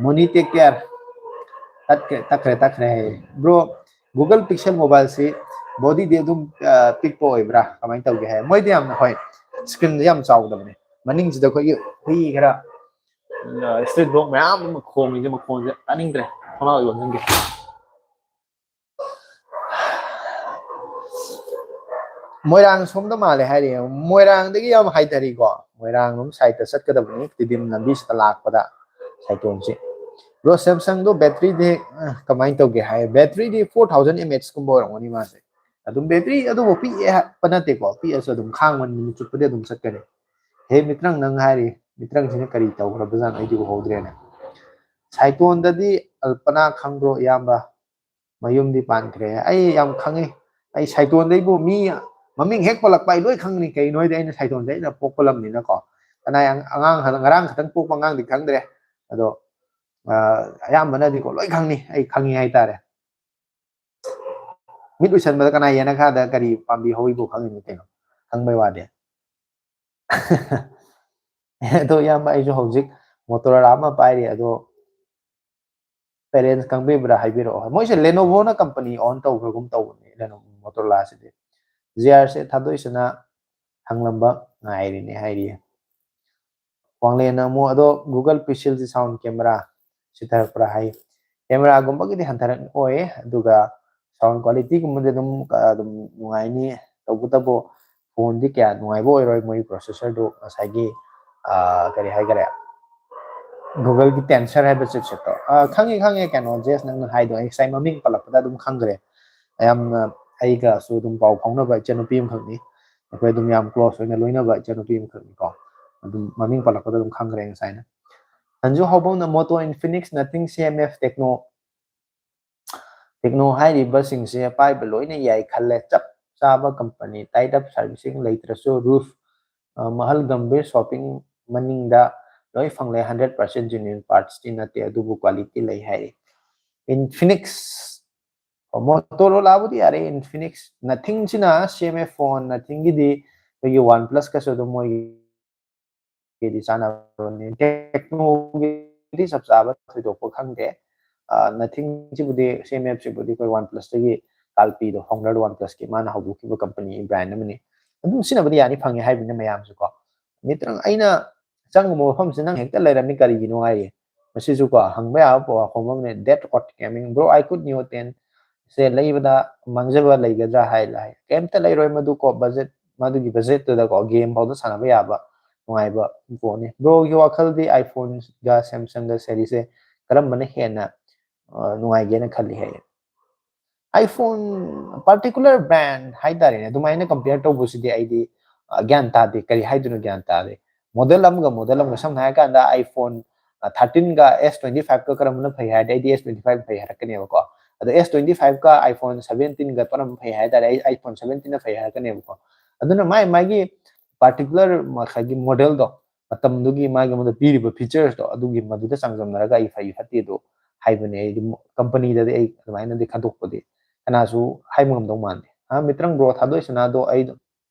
ꯃꯣꯅꯤ ꯇꯦꯛ ꯀꯦꯌꯔ ꯇꯠꯈ꯭ꯔꯦ ꯍꯥꯏꯌꯦ ꯕ꯭ꯔꯣ ꯒꯨꯒꯜ ꯄꯤꯛꯁꯦꯜ ꯃꯣꯕꯥꯏꯜꯁꯤ ꯕꯣꯗꯤꯗꯤ ꯑꯗꯨꯝ ꯄꯤꯛꯄ ꯑꯣꯏꯕ꯭ꯔꯥ ꯀꯃꯥꯏꯅ ꯇꯧꯒꯦ ꯍꯥꯏ ꯃꯣꯏꯗꯤ ꯌꯥꯝꯅ ꯍꯣꯏ ꯏꯁꯀ꯭ꯔꯤꯟꯗꯤ ꯌꯥꯝ ꯆꯥꯎꯗꯕꯅꯦ ꯃꯅꯤꯡꯁꯤꯗ ꯑꯩꯈꯣꯏꯒꯤ ꯍꯨꯏ ꯈꯔ ꯏꯁꯇ꯭ꯔꯤꯠ ꯗꯣꯛ ꯃꯌꯥꯝ ꯑꯃ ꯈꯣꯡꯉꯤꯁꯦ ꯃꯈꯣꯟꯁꯦ ꯇꯥꯅꯤꯡꯗ꯭ꯔꯦ ꯊꯣꯡꯅꯥꯎ ꯂꯣꯟꯁꯤꯟꯒꯦ ꯃꯣꯏꯔꯥꯡ ꯁꯣꯝꯗ ꯃꯥꯜꯂꯦ ꯍꯥꯏꯔꯤ ꯃꯣꯏꯔꯥꯡꯗꯒꯤ ꯌꯥꯝ ꯍꯥꯏꯊꯔꯤꯀꯣ ꯃꯣꯏꯔꯥꯡꯂꯣꯝ ꯁꯥꯏꯗꯇ ꯆꯠꯀꯗꯕꯅꯤ ꯇꯤꯗꯤꯝ ꯂꯝꯕꯤꯁꯤꯗ ꯂꯥꯛꯄꯗ ꯁꯥꯏꯇꯣꯟꯁꯤ ꯕ꯭ꯔꯣ ꯁꯦꯝꯁꯪꯗꯣ ꯕꯦꯇ꯭ꯔꯤꯗꯤ ꯀꯃꯥꯏꯅ ꯇꯧꯒꯦ ꯍꯥꯏ ꯕꯦꯇ꯭ꯔꯤꯗꯤ 4000 mAh ꯀꯨꯝꯕ ꯑꯣꯏꯔꯝꯒꯅꯤ ꯃꯥꯁꯦ ꯑꯗꯨꯝ ꯕꯦꯇ꯭ꯔꯤ ꯑꯗꯨꯕꯨ ꯄꯤꯛꯑꯦ ꯍꯥꯏꯄ ꯅꯠꯇꯦꯀꯣ ꯄꯤꯛꯑꯁꯨ ꯑꯗꯨꯝ ꯈꯥꯡꯕ ꯅꯨꯃꯤꯠ ꯆꯨꯞꯄꯗꯤ ꯑꯗꯨꯝ ꯆꯠꯀꯅꯤ ꯍꯦ ꯃꯤꯇ꯭ꯔꯪ ꯅꯪ ꯍꯥꯏꯔꯤ ꯃꯤꯇ꯭ꯔꯪꯁꯤꯅ ꯀꯔꯤ ꯇꯧꯈ꯭ꯔꯕꯖꯥꯠꯅꯣ ꯑꯩꯗꯤ ꯎꯍꯧꯗ꯭ꯔꯦꯅꯦ ꯁꯥꯏꯇꯣꯟꯗꯗꯤ ꯑꯜꯄꯅꯥ ꯈꯪꯕ꯭ꯔꯣ ꯏꯌꯥꯝꯕ ꯃꯌꯨꯝꯗꯤ ꯄꯥꯟꯈ꯭ꯔꯦ ꯑꯩ ꯌꯥꯝ ꯈꯪꯉꯤ ꯑꯩ ꯁꯥꯏꯇꯣꯟꯗꯩꯕꯨ ꯃꯤ ꯃꯃꯤꯡ ꯍꯦꯛ ꯄꯠꯂꯛꯄ ꯑꯩ ꯂꯣꯏ ꯈꯪꯒꯅꯤ ꯀꯩꯒꯤꯅꯣ ꯍꯥꯏꯗꯤ ꯑꯩꯅ ꯁꯥꯏꯇꯣꯟꯁꯦ ꯑꯩꯅ ꯄꯣꯛꯄ ꯂꯝꯅꯤꯅꯀꯣ ꯀꯅꯥꯏ ꯑꯉꯥꯡ ꯉꯔꯥꯡ ꯈꯛꯇꯪ ꯄꯣꯛꯄ ꯑꯉꯥꯡꯗꯤ ꯈꯪꯗ꯭ꯔꯦ ꯑꯗꯣ ꯑꯌꯥꯝꯕꯅꯗꯤꯀꯣ ꯂꯣꯏ ꯈꯪꯅꯤ ꯑꯩ ꯈꯪꯉꯤ ꯍꯥꯏꯇꯥꯔꯦ ꯃꯤꯠ ꯎꯏꯁꯟꯕꯗ ꯀꯅꯥ ꯌꯦꯅꯈꯥꯗ ꯀꯔꯤ ꯄꯥꯝꯕꯤ ꯍꯧꯋꯤꯕꯨ ꯈꯪꯉꯤꯅꯣ ꯀꯩꯅꯣ ꯈꯪꯕꯩ ꯋꯥꯗꯤ ꯑꯗꯣ ꯏꯌꯥꯝꯕ ꯑꯩꯁꯨ ꯍꯧꯖꯤꯛ ꯃꯣꯇꯣꯔꯣꯂꯥ ꯑꯃ ꯄꯥꯏꯔꯤ ꯑꯗꯣ ꯄꯦꯔꯦꯟꯁ ꯈꯪꯕꯤꯕ꯭ꯔꯥ ꯍꯥꯏꯕꯤꯔꯛꯑꯣ ꯃꯣꯏꯁꯦ ꯂꯦꯅꯣꯚꯣꯅ ꯀꯝꯄꯅꯤ ꯑꯣꯟ ꯇꯧꯈ꯭ꯔꯒꯨꯝ ꯇꯧꯕꯅꯤ ꯃꯣꯇꯣꯔꯣꯂꯥꯁꯤꯗꯤ ꯖꯤ ꯑꯥꯔꯁꯦ ꯊꯥꯗꯣꯛꯏꯁꯤꯅ ꯍꯪꯂꯝꯕ ꯉꯥꯏꯔꯤꯅꯦ ꯍꯥꯏꯔꯤꯌꯦ ꯋꯥꯡꯂꯦꯟꯅ ꯑꯃꯨꯛ ꯑꯗꯣ ꯒꯨꯒꯜ ꯄꯤꯛꯁꯦꯜꯁꯤ ꯁꯥꯎꯟ ꯀꯦꯃꯦꯔꯥ ꯁꯤꯊꯔꯛꯄ꯭ꯔꯥ ꯍꯥꯏ ꯀꯦꯃꯦꯔꯥꯒꯨꯝꯕꯒꯤꯗꯤ ꯍꯟꯊꯔꯛ ꯑꯣꯏ ꯑꯗꯨꯒ ꯁꯥꯎꯟ ꯀ꯭ꯋꯥꯂꯤꯇꯤꯒꯨꯝꯕꯗꯤ ꯑꯗꯨꯝ ꯅꯨꯡꯉꯥꯏꯅꯤ ꯇꯧꯕꯇꯕꯨ ꯐꯣꯟꯗꯤ ꯀꯌꯥ ꯅꯨꯡꯉꯥꯏꯕ ꯑꯣꯏꯔꯣꯏ ꯃꯣꯏ ꯄ꯭ꯔꯣꯁꯦꯁꯔꯗꯨ ꯉꯁꯥꯏꯒꯤ ꯀꯔꯤ ꯍꯥꯏꯈꯔꯦ ꯒꯨꯒꯜꯒꯤ ꯇꯦꯟꯁꯔ ꯍꯥꯏꯕ ꯆꯤꯞꯁꯦꯠꯇꯣ ꯈꯪꯉꯦ ꯀꯩꯅꯣ ꯖꯦꯁ ꯅꯪꯅ ꯍꯥꯏꯗꯣ ꯑꯩ ꯉꯁꯥꯏ ꯃꯃꯤꯡ ꯄꯜꯂꯛꯄꯗ ꯑꯗꯨꯝ ꯈꯪꯈ꯭ꯔꯦ ꯌꯥꯝꯅ ꯑꯩꯒꯁꯨ ꯑꯗꯨꯝ ꯄꯥꯎ ꯐꯥꯎꯅꯕ ꯏꯆꯟꯅꯨꯄꯤ ꯑꯃꯈꯛꯅꯤ ꯑꯩꯈꯣꯏ ꯑꯗꯨꯝ ꯌꯥꯝ ꯀ꯭ꯂꯣꯁ ꯑꯣꯏꯅ ꯂꯣꯏꯅꯕ ꯏꯆꯟꯅꯨꯄꯤ ꯑꯃꯈꯛꯅꯤꯀꯣ ꯑꯗꯨꯝ ꯃꯃꯤꯡ ꯄꯠꯂꯛꯄꯗ ꯑꯗꯨꯝ ꯈꯪꯈ꯭ꯔꯦ ꯉꯁꯥꯏꯅ ꯁꯟꯖꯨ ꯍꯧꯕꯧꯅ ꯃꯣꯇꯣ ꯏꯟꯐꯤꯅꯤꯛꯁ ꯅꯊꯤꯡ ꯁꯤ ꯑꯦꯝ ꯑꯦꯐ ꯇꯦꯛꯅꯣ ꯍꯥꯏꯔꯤꯕꯁꯤꯡꯁꯦ ꯄꯥꯏꯕ ꯂꯣꯏꯅ ꯌꯥꯏ ꯈꯜꯂꯦ ꯆꯞ ꯆꯥꯕ ꯀꯝꯄꯅꯤ ꯇꯥꯏꯠ ꯑꯞ ꯁꯥꯔꯚꯤꯁꯤꯡ ꯂꯩꯇ꯭ꯔꯁꯨ ꯔꯨꯐ ꯃꯍꯜ ꯒꯝꯚꯤꯔ ꯁꯣꯞꯄꯤꯡ ꯃꯅꯤꯡꯗ ꯂꯣꯏ ꯐꯪꯂꯦ 100% ꯖꯦꯅ꯭ꯌꯨꯟ ꯄꯥꯔꯠꯁꯇꯤ ꯅꯠꯇꯦ ꯑꯗꯨꯕꯨ ꯀ꯭ꯋꯥꯂꯤꯇꯤ ꯂꯩ ꯍꯥꯏꯔꯤ ꯏꯟꯐꯤꯅꯤꯛꯁ ꯃꯣꯇꯣꯔꯣꯂꯥꯕꯨꯗꯤ ꯌꯥꯔꯦ ꯏꯟꯐꯤꯅꯤꯛꯁ ꯅꯊꯤꯡꯁꯤꯅ ꯁꯤ ꯑꯦꯝ ꯑꯦꯐ ꯐꯣꯟ ꯅꯊꯤꯡꯒꯤꯗꯤ ꯑꯩꯈꯣꯏꯒꯤ ꯋꯥꯟ ꯄ꯭ꯂꯁꯀꯁꯨ ꯑꯗꯨꯝ ꯃꯣꯏꯒꯤ ꯆꯥꯟꯅꯕꯅꯤ ꯇꯦꯛꯅꯣꯒꯤꯗꯤ ꯆꯞ ꯆꯥꯕ ꯊꯣꯏꯗꯣꯛꯄ ꯈꯪꯗꯦ ꯅꯊꯤꯡꯁꯤꯕꯨꯗꯤ ꯁꯤ ꯑꯦꯝ ꯑꯦꯐꯁꯤꯕꯨꯗꯤ ꯑꯩꯈꯣꯏ ꯋꯥꯟ ꯄ꯭ꯂꯁꯇꯒꯤ ꯀꯥꯜꯄꯤꯗꯣ ꯐꯥꯎꯟꯗꯔ ꯋꯥꯟ ꯄ꯭ꯂꯁꯀꯤ ꯃꯥꯅ ꯍꯧꯗꯣꯛꯈꯤꯕ ꯀꯝꯄꯅꯤ ꯕ꯭ꯔꯥꯟ ꯑꯃꯅꯤ ꯑꯗꯨꯝ ꯁꯤꯖꯤꯟꯅꯕꯗꯤ ꯌꯥꯅꯤ ꯐꯪꯉꯦ ꯍꯥꯏꯕꯅꯤꯅ ꯃꯌꯥꯝꯁꯨ ꯀꯣ ꯃꯤꯇ꯭ꯔꯪ ꯑꯩꯅ ꯆꯪꯉꯨꯕ ꯃꯐꯝꯁꯤ ꯅꯪ ꯍꯦꯛꯇ ꯂꯩꯔꯝꯃꯤ ꯀꯔꯤꯒꯤꯅꯣ ꯍꯥꯏꯌꯦ ꯃꯁꯤꯁꯨ ꯀꯣ ꯍꯪꯕ ꯌꯥꯕ ꯋꯥꯐꯝ ꯑꯃꯅꯦ ꯗꯦꯠ ꯑꯣꯠ ꯒꯦꯃꯤꯡ ꯕ꯭ꯔꯣ ꯑꯥꯏ ꯀꯨꯠ ꯅꯤꯌꯣ 10 ꯁꯦ ꯂꯩꯕꯗ ꯃꯥꯡꯖꯕ ꯂꯩꯒꯗ꯭ꯔꯥ ꯍꯥꯏ ꯀꯩꯝꯇ ꯂꯩꯔꯣꯏ ꯃꯗꯨ ꯀꯣ ꯕꯖꯦꯠ ꯃꯗꯨꯒꯤ ꯕꯖꯦꯠꯇꯨꯗꯀꯣ ꯒꯦꯝ ꯐꯥꯎꯗ ꯁꯥꯟꯅꯕ ꯌꯥꯕ ꯅꯨꯡꯉꯥꯏꯕ ꯄꯣꯠꯅꯤ ꯕ꯭ꯔꯣꯒꯤ ꯋꯥꯈꯜꯗꯤ ꯑꯥꯏꯐꯣꯟꯒ ꯁꯦꯝꯁꯪꯒ ꯁꯦꯔꯤꯁꯦ ꯀꯔꯝꯕꯅ ꯍꯦꯟꯅ ꯅꯨꯡꯉꯥꯏꯒꯦꯅ ꯈꯜꯂꯤ ꯍꯥꯏꯌꯦ ꯑꯥꯏꯐꯣꯟ ꯄꯥꯔꯇꯤꯀꯨꯂꯔ ꯕ꯭ꯔꯥꯟ ꯍꯥꯏꯇꯥꯔꯦꯅꯦ ꯑꯗꯨꯃꯥꯏꯅ ꯀꯝꯄꯤꯌꯔ ꯇꯧꯕꯁꯤꯗꯤ ꯑꯩꯗꯤ ꯒ꯭ꯌꯥꯟ ꯇꯥꯗꯦ ꯀꯔꯤ ꯍꯥꯏꯗꯣꯏꯅꯣ ꯒ꯭ꯌꯥꯟ ꯇꯥꯗꯦ ꯃꯣꯗꯦꯜ ꯑꯃꯒ ꯁꯝꯅ ꯍꯥꯏꯔ ꯀꯥꯟꯗ ꯑꯥꯏꯐꯣꯟ 13ꯒ S25ꯒ ꯀꯔꯝꯕꯅ ꯐꯩ ꯍꯥꯏꯔꯗꯤ ꯑꯩꯗꯤ S25 ꯐꯩ ꯍꯥꯏꯔꯛꯀꯅꯦꯕꯀꯣ ꯑꯗꯣ S25ꯒ ꯑꯥꯏꯐꯣꯟ 17ꯒ ꯀꯔꯝꯕ ꯐꯩ ꯍꯥꯏꯇꯥꯔꯦ ꯑꯩ ꯑꯥꯏꯐꯣꯟ 17ꯅ ꯐꯩ ꯍꯥꯏꯔꯛꯀꯅꯦꯕꯀꯣ ꯑꯗꯨꯅ ꯃꯥꯒꯤ ꯄꯥꯔꯇꯤꯀꯨꯂꯔ ꯉꯁꯥꯏꯒꯤ ꯃꯣꯗꯦꯜꯗꯣ ꯃꯇꯝꯗꯨꯒꯤ ꯃꯉꯣꯟꯗ ꯄꯤꯔꯤꯕ ꯐꯤꯆꯔꯁꯇꯣ ꯑꯗꯨꯒꯤ ꯃꯗꯨꯗ ꯆꯥꯡꯗꯝꯅꯔꯒ ꯑꯩ ꯐꯩ ꯐꯠꯇꯦꯗꯣ ꯍꯥꯏꯕꯅꯦ ꯑꯩꯗꯤ ꯀꯝꯄꯅꯤꯗꯗꯤ ꯑꯩ ꯑꯗꯨꯃꯥꯏꯅꯗꯤ ꯈꯟꯗꯣꯛꯄꯗꯤ ꯀꯅꯥꯁꯨ ꯍꯥꯏꯕ ꯉꯝꯗꯧ ꯃꯥꯟꯗꯦ ꯃꯤꯇ꯭ꯔꯪ ꯕ꯭ꯔꯣ ꯊꯥꯗꯣꯛꯏꯁꯤꯅ ꯑꯗꯣ ꯑꯩ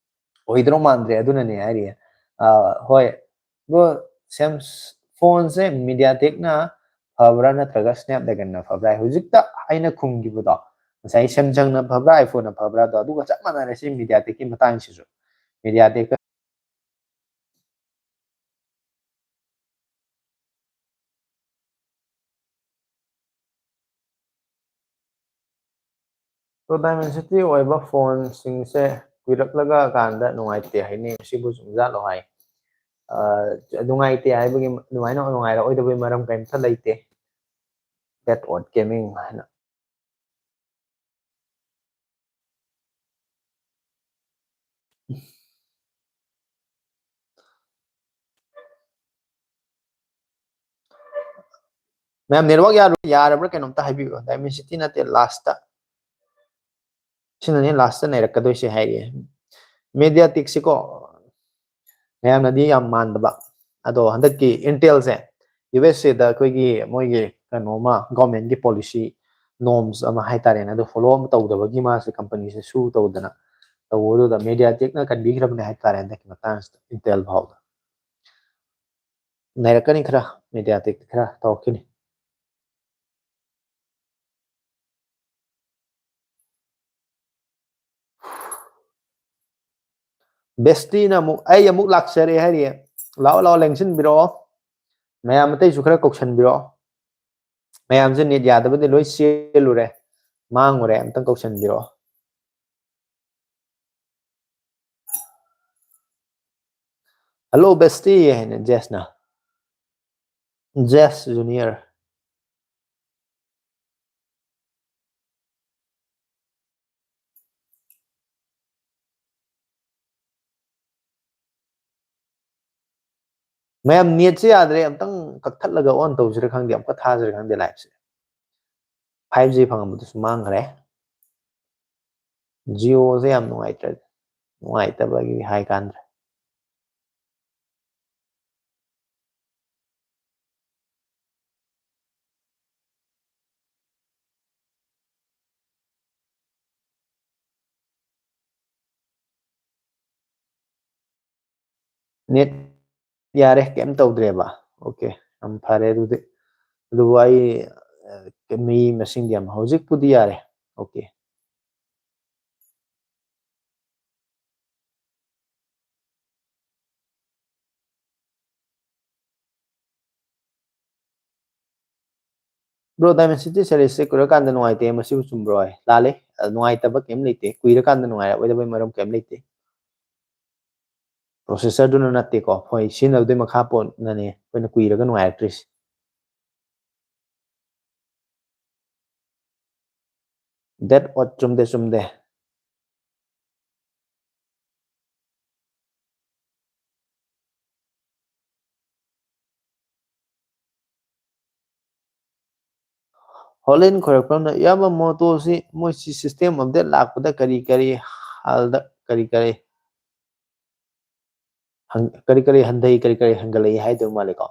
ꯑꯣꯏꯗꯧ ꯃꯥꯟꯗ꯭ꯔꯦ ꯑꯗꯨꯅꯅꯦ ꯍꯥꯏꯔꯤꯌꯦ ꯍꯣꯏ ꯕ꯭ꯔꯣ ꯐꯣꯟꯁꯦ ꯃꯤꯗꯤꯌꯥꯇꯦꯛꯅ ꯐꯕ꯭ꯔꯥ ꯅꯠꯇ꯭ꯔꯒ ꯁ꯭ꯅꯦꯞ ꯗ꯭ꯔꯦꯒꯟꯅ ꯐꯕ꯭ꯔꯥ ꯍꯧꯖꯤꯛꯇ ꯑꯩꯅ ꯈꯨꯝꯈꯤꯕꯗꯣ ꯉꯁꯥꯏ ꯁꯦꯝꯁꯪꯅ ꯐꯕ꯭ꯔꯥ ꯑꯥꯏꯐꯣꯟꯅ ꯐꯕ꯭ꯔꯥꯗꯣ ꯑꯗꯨꯒ ꯆꯞ ꯃꯥꯟꯅꯔꯦ ꯁꯤ ꯃꯤꯗꯤꯌꯥꯇꯦꯛꯀꯤ ꯃꯇꯥꯡꯁꯤꯁꯨ ꯃꯤꯗꯤꯌꯥꯇꯦꯛꯀ ꯗꯥꯏꯃꯦꯟꯁꯤꯇꯤ ꯑꯣꯏꯕ ꯐꯣꯟꯁꯤꯡꯁꯦ ꯀꯨꯏꯔꯛꯂꯒ ꯀꯥꯟꯗ ꯅꯨꯡꯉꯥꯏꯇꯦ ꯍꯥꯏꯅꯩ ꯁꯤꯕꯨ ꯆꯨꯝꯖꯥꯠꯂꯣ ꯍꯥꯏ ꯅꯨꯡꯉꯥꯏꯇꯦ ꯍꯥꯏꯕꯒꯤ ꯑꯗꯨꯃꯥꯏꯅ ꯅꯨꯡꯉꯥꯏꯔꯛꯑꯣꯏꯗꯕꯒꯤ ꯃꯔꯝ ꯀꯔꯤꯝꯇ ꯂꯩꯇꯦ ꯗꯦꯠ ꯑꯣꯠ ꯒꯦꯃꯤꯡ ꯍꯥꯏꯅ ꯃꯌꯥꯝ ꯅꯦꯠꯋꯥꯛ ꯌꯥꯔꯕ꯭ꯔꯥ ꯀꯩꯅꯣꯝꯇ ꯍꯥꯏꯕꯤꯌꯨ ꯗꯥꯏꯃꯦꯟꯁꯤꯇꯤ ꯅꯠꯇꯦ ꯂꯥꯁꯇ ꯁꯤꯅꯅꯦ ꯂꯥꯁꯇ ꯅꯩꯔꯛꯀꯗꯣꯏꯁꯦ ꯍꯥꯏꯔꯤꯑꯦ ꯃꯦꯗꯤꯌꯥꯇꯤꯛꯁꯤꯀꯣ ꯃꯌꯥꯝꯅꯗꯤ ꯌꯥꯝ ꯃꯥꯟꯗꯕ ꯑꯗꯣ ꯍꯟꯗꯛꯀꯤ ꯏꯟꯇꯦꯜꯁꯦ ꯌꯨ ꯑꯦꯁ ꯑꯦꯗ ꯑꯩꯈꯣꯏꯒꯤ ꯃꯣꯏꯒꯤ ꯀꯩꯅꯣꯃ ꯒꯣꯔꯃꯦꯟꯒꯤ ꯄꯣꯂꯤꯁꯤ ꯅꯣꯔꯝꯁ ꯑꯃ ꯍꯥꯏꯇꯥꯔꯦꯅꯦ ꯑꯗꯨ ꯐꯣꯂꯣ ꯑꯃ ꯇꯧꯗꯕꯒꯤ ꯃꯥꯁꯦ ꯀꯝꯄꯅꯤꯁꯦ ꯁꯨ ꯇꯧꯗꯅ ꯇꯧꯕꯗꯨꯗ ꯃꯦꯗꯤꯌꯥꯇꯦꯛꯅ ꯀꯟꯕꯤꯈ꯭ꯔꯕꯅꯦ ꯍꯥꯏꯇꯥꯔꯦ ꯍꯟꯗꯛꯀꯤ ꯃꯇꯥꯡꯁꯤꯗ ꯏꯟꯇꯦꯜ ꯐꯥꯎꯗ ꯅꯩꯔꯛꯀꯅꯤ ꯈꯔ ꯃꯦꯗꯤꯌꯥꯇꯦꯛ ꯈꯔ ꯇꯧꯔꯛꯈꯤꯅꯤ ꯕꯦꯁꯇꯤꯅ ꯑꯃꯨꯛ ꯑꯩ ꯑꯃꯨꯛ ꯂꯥꯛꯆꯔꯦ ꯍꯥꯏꯔꯤꯑꯦ ꯂꯥꯛꯑꯣ ꯂꯥꯛꯑꯣ ꯂꯦꯡꯁꯤꯟꯕꯤꯔꯛꯑꯣ ꯃꯌꯥꯝ ꯑꯇꯩꯁꯨ ꯈꯔ ꯀꯧꯁꯟꯕꯤꯔꯛꯑꯣ ꯃꯌꯥꯝꯁꯦ ꯅꯦꯠ ꯌꯥꯗꯕꯗꯤ ꯂꯣꯏ ꯆꯦꯜꯂꯨꯔꯦ ꯃꯥꯡꯉꯨꯔꯦ ꯑꯝꯇꯪ ꯀꯧꯁꯟꯕꯤꯔꯛꯑꯣ ꯍꯜꯂꯣ ꯕꯦꯁꯇꯤ ꯍꯥꯏꯅ ꯖꯦꯁꯅ ꯖꯦꯁ ꯖꯨꯅꯤꯌꯔ ꯃꯌꯥꯝ ꯅꯦꯠꯁꯦ ꯌꯥꯗ꯭ꯔꯦ ꯑꯝꯇꯪ ꯀꯛꯊꯠꯂꯒ ꯑꯣꯟ ꯇꯧꯁꯤꯔꯥ ꯈꯪꯗꯦ ꯑꯃꯨꯛꯀ ꯊꯥꯖꯤꯔꯥ ꯈꯪꯗꯦ ꯂꯥꯏꯚꯁꯦ 5G ꯐꯪꯉꯝꯕꯗꯨꯁꯨ ꯃꯥꯡꯈ꯭ꯔꯦ ꯖꯤꯑꯣꯁꯦ ꯌꯥꯝ ꯅꯨꯡꯉꯥꯏꯇꯕꯒꯤ ꯍꯥꯏ ꯀꯥꯟꯗ꯭ꯔꯦ ꯅꯦꯠ ꯌꯥꯔꯦ ꯀꯩꯝ ꯇꯧꯗ꯭ꯔꯦꯕ ꯑꯣꯀꯦ ꯌꯥꯝ ꯐꯔꯦ ꯑꯗꯨꯗꯤ ꯑꯗꯨꯕꯨ ꯑꯩ ꯃꯤ ꯃꯁꯤꯡꯗꯤ ꯌꯥꯝ ꯍꯧꯖꯤꯛꯄꯨꯗꯤ ꯌꯥꯔꯦ ꯑꯣꯀꯦ ꯕ꯭ꯔꯣ ꯗꯥꯏꯃꯦꯟꯁꯤꯇꯤ ꯁꯦꯔꯤꯁꯁꯦ ꯀꯨꯏꯔꯀꯥꯟꯗ ꯅꯨꯡꯉꯥꯏꯇꯦ ꯃꯁꯤꯕꯨ ꯆꯨꯝꯕ꯭ꯔꯣ ꯂꯥꯜꯂꯦ ꯅꯨꯡꯉꯥꯏꯇꯕ ꯀꯩꯝ ꯂꯩꯇꯦ ꯀꯨꯏꯔꯀꯥꯟꯗ ꯅꯨꯡꯉꯥꯏꯔꯛꯑꯣꯏꯗꯕꯩ ꯃꯔꯝ ꯀꯩꯝ ꯂꯩꯇꯦ ꯄ꯭ꯔꯣꯁꯦꯁꯔꯗꯨꯅ ꯅꯠꯇꯦꯀꯣ ꯍꯣꯏ ꯁꯤꯖꯤꯟꯅꯕꯗꯨꯏ ꯃꯈꯥ ꯄꯣꯟꯅꯅꯦ ꯑꯩꯈꯣꯏꯅ ꯀꯨꯏꯔꯒ ꯅꯨꯡꯉꯥꯏꯔꯛꯇ꯭ꯔꯤꯁꯦ ꯗꯦꯠ ꯑꯣꯠ ꯆꯨꯝꯗꯦ ꯆꯨꯝꯗꯦ ꯍꯣꯂꯦꯟ ꯈꯣꯏꯔꯛꯄꯝꯅ ꯏꯌꯥꯝꯕ ꯃꯣꯇꯣꯁꯤ ꯃꯣꯏꯁꯤ ꯁꯤꯁꯇꯦꯝ ꯑꯞꯗꯦꯠ ꯂꯥꯛꯄꯗ ꯀꯔꯤ ꯍꯥꯜꯗ ꯀꯔꯤ ꯍꯟꯊꯩ ꯀꯔꯤ ꯍꯟꯒꯠꯂꯛꯏ ꯍꯥꯏꯗꯧ ꯃꯥꯜꯂꯦꯀꯣ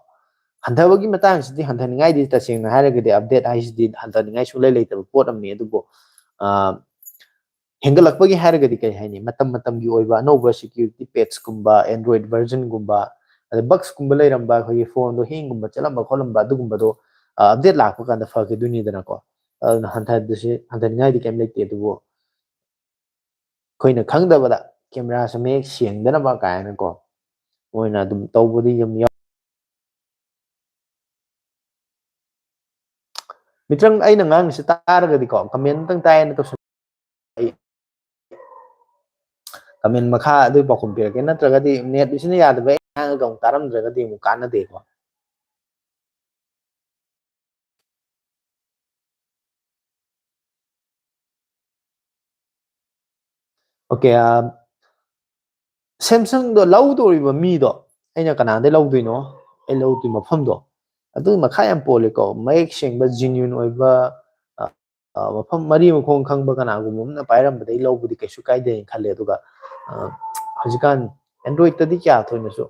ꯍꯟꯊꯕꯒꯤ ꯃꯇꯥꯡꯁꯤꯗꯤ ꯍꯟꯊꯅꯤꯡꯉꯥꯏꯗꯤ ꯇꯁꯦꯡꯅ ꯍꯥꯏꯔꯒꯗꯤ ꯑꯞꯗꯦꯠ ꯍꯥꯏꯁꯤꯗꯤ ꯍꯟꯊꯅꯤꯡꯉꯥꯏ ꯁꯨꯡꯂꯩ ꯂꯩꯇꯕ ꯄꯣꯠ ꯑꯃꯅꯤ ꯑꯗꯨꯕꯨ ꯍꯦꯟꯒꯠꯂꯛꯄꯒꯤ ꯍꯥꯏꯔꯒꯗꯤ ꯀꯔꯤ ꯍꯥꯏꯅꯤ ꯃꯇꯝꯒꯤ ꯑꯣꯏꯕ ꯑꯅꯧꯕ ꯁꯦꯀ꯭ꯌꯨꯔꯤꯇꯤ ꯄꯦꯠꯁꯀꯨꯝꯕ ꯑꯦꯟꯗ꯭ꯔꯣꯏꯗ ꯚꯔꯖꯟꯒꯨꯝꯕ ꯑꯗꯩ ꯕꯛꯁꯀꯨꯝꯕ ꯂꯩꯔꯝꯕ ꯑꯩꯈꯣꯏꯒꯤ ꯐꯣꯟꯗꯣ ꯍꯦꯡꯒꯨꯝꯕ ꯆꯠꯂꯝꯕ ꯈꯣꯠꯂꯝꯕ ꯑꯗꯨꯒꯨꯝꯕꯗꯣ ꯑꯞꯗꯦꯠ ꯂꯥꯛꯄ ꯀꯥꯟꯗ ꯐꯈꯤꯗꯣꯏꯅꯤꯗꯅꯀꯣ ꯑꯗꯨꯅ ꯍꯟꯊꯅꯤꯡꯉꯥꯏꯗꯤ ꯀꯩꯝ ꯂꯩꯇꯦ ꯑꯗꯨꯕꯨ ꯑꯩꯈꯣꯏꯅ ꯈꯪꯗꯕꯗ ꯀꯦꯃꯦꯔꯥꯁꯦ ꯃꯌꯦꯛ ꯁꯦꯡꯗꯅꯕ ꯀꯥꯏꯅꯀꯣ ꯃꯣꯏꯅ ꯑꯗꯨꯝ ꯇꯧꯕꯗꯤ ꯌꯥꯝ ꯃꯤꯇ꯭ꯔꯪ ꯑꯩꯅ ꯉꯥꯡꯉꯤꯁꯤ ꯇꯥꯔꯒꯗꯤꯀꯣ ꯀꯃꯦꯟ ꯑꯝꯇꯪ ꯇꯥꯏꯌꯦꯅ ꯇꯧꯁꯟ ꯑꯩ ꯀꯃꯦꯟ ꯃꯈꯥ ꯑꯗꯨꯒꯤ ꯄꯥꯎꯈꯨꯝ ꯄꯤꯔꯛꯀꯦ ꯅꯠꯇ꯭ꯔꯒꯗꯤ ꯅꯦꯠꯁꯤꯅ ꯌꯥꯗꯕ ꯑꯩ ꯉꯥꯡꯉꯒ ꯑꯃꯨꯛ ꯇꯥꯔꯝꯗ꯭ꯔꯒꯗꯤ ꯑꯃꯨꯛ ꯀꯥꯟꯅꯗꯦꯀꯣ ꯑꯣꯀꯦ ꯁꯦꯝꯁꯪꯗꯣ ꯂꯧꯗꯣꯔꯤꯕ ꯃꯤꯗꯣ ꯑꯩꯅ ꯀꯅꯥꯗꯩ ꯂꯧꯗꯣꯏꯅꯣ ꯑꯩ ꯂꯧꯗꯣꯏ ꯃꯐꯝꯗꯣ ꯑꯗꯨꯒꯤ ꯃꯈꯥ ꯌꯥꯝ ꯄꯣꯜꯂꯤꯀꯣ ꯃꯌꯦꯛ ꯁꯦꯡꯕ ꯖꯤꯅ꯭ꯌꯨꯟ ꯑꯣꯏꯕ ꯃꯐꯝ ꯃꯔꯤ ꯃꯈꯣꯡ ꯈꯪꯕ ꯀꯅꯥꯒꯨꯝꯕ ꯑꯃꯅ ꯄꯥꯏꯔꯝꯕꯗꯒꯤ ꯂꯧꯕꯗꯤ ꯀꯩꯁꯨ ꯀꯥꯏꯗꯦꯅ ꯈꯜꯂꯦ ꯑꯗꯨꯒ ꯍꯧꯖꯤꯛꯀꯥꯟ ꯑꯦꯟꯗ꯭ꯔꯣꯏꯗꯇꯗꯤ ꯀꯌꯥ ꯊꯣꯏꯅꯁꯨ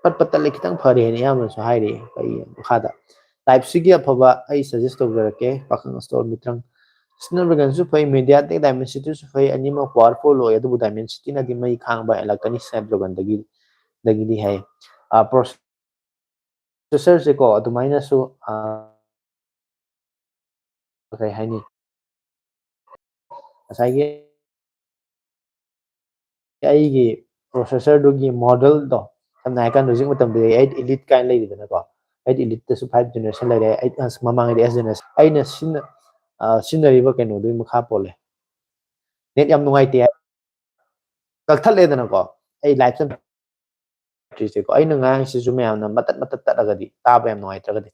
ꯄꯠꯄ ꯇꯠꯂꯦ ꯈꯤꯇꯪ ꯐꯔꯦ ꯍꯥꯏꯅ ꯑꯌꯥꯝꯕꯅꯁꯨ ꯍꯥꯏꯔꯛꯑꯦ ꯑꯩ ꯃꯈꯥꯗ ꯇꯥꯏꯞꯁꯤꯒꯤ ꯑꯐꯕ ꯑꯩ ꯁꯖꯦꯁ ꯇꯧꯖꯔꯛꯀꯦ ꯄꯥꯈꯪ ꯑꯁꯇꯣꯔ ꯃꯤꯇ꯭ꯔꯪ ꯁꯤꯖꯤꯟꯅꯕꯒꯁꯨ ꯐꯩ ꯃꯦꯗꯤꯌꯥꯇꯦꯛ ꯗꯥꯏꯃꯦꯟꯁꯤꯇꯤꯁꯨ ꯐꯩ ꯑꯅꯤꯃꯛ ꯄꯋꯥꯔꯐꯨꯜ ꯑꯣꯏ ꯑꯗꯨꯕꯨ ꯗꯥꯏꯃꯦꯟꯁꯤꯇꯤꯅꯗꯤ ꯃꯩ ꯈꯥꯡꯕ ꯍꯦꯜꯂꯛꯀꯅꯤ ꯁ꯭ꯅꯦꯞꯗ꯭ꯔꯦꯒꯟꯗꯒꯤꯗꯤ ꯍꯥꯏ ꯄ꯭ꯔꯣꯁꯦꯁꯔꯁꯦꯀꯣ ꯑꯗꯨꯃꯥꯏꯅꯁꯨ ꯀꯩ ꯍꯥꯏꯅꯤ ꯉꯁꯥꯏꯒꯤ ꯑꯩꯒꯤ ꯄ꯭ꯔꯣꯁꯦꯁꯔꯗꯨꯒꯤ ꯃꯣꯗꯦꯜꯗꯣ ꯁꯝꯅ ꯍꯥꯏꯔꯀꯥꯟꯗ ꯍꯧꯖꯤꯛ ꯃꯇꯝꯗꯗꯤ ꯑꯩꯠ ꯏꯂꯤꯠ ꯀꯥꯏꯅ ꯂꯩꯔꯤꯗꯅꯀꯣ ꯑꯩꯠ ꯏꯂꯤꯠꯇꯁꯨ 5 ꯖꯦꯅꯦꯔꯦꯁꯟ ꯂꯩꯔꯦ ꯃꯃꯥꯡꯉꯩꯗꯤ ꯑꯩꯅ ꯁꯤꯖꯤꯟꯅꯔꯤꯕ ꯀꯩꯅꯣꯗꯨꯒꯤ ꯃꯈꯥ ꯄꯣꯜꯂꯦ ꯅꯦꯠ ꯌꯥꯝ ꯅꯨꯡꯉꯥꯏꯇꯦ ꯀꯛꯊꯠꯂꯦꯗꯅꯀꯣ ꯑꯩ ꯂꯥꯏꯐꯇ ꯇ꯭ꯔꯤꯁꯦꯀꯣ ꯑꯩꯅ ꯉꯥꯡꯉꯤꯁꯤꯁꯨ ꯃꯌꯥꯝꯅ ꯃꯇꯠ ꯃꯇꯠ ꯇꯠꯂꯒꯗꯤ ꯇꯥꯕ ꯌꯥꯝ ꯅꯨꯡꯉꯥꯏꯇ꯭ꯔꯒꯗꯤ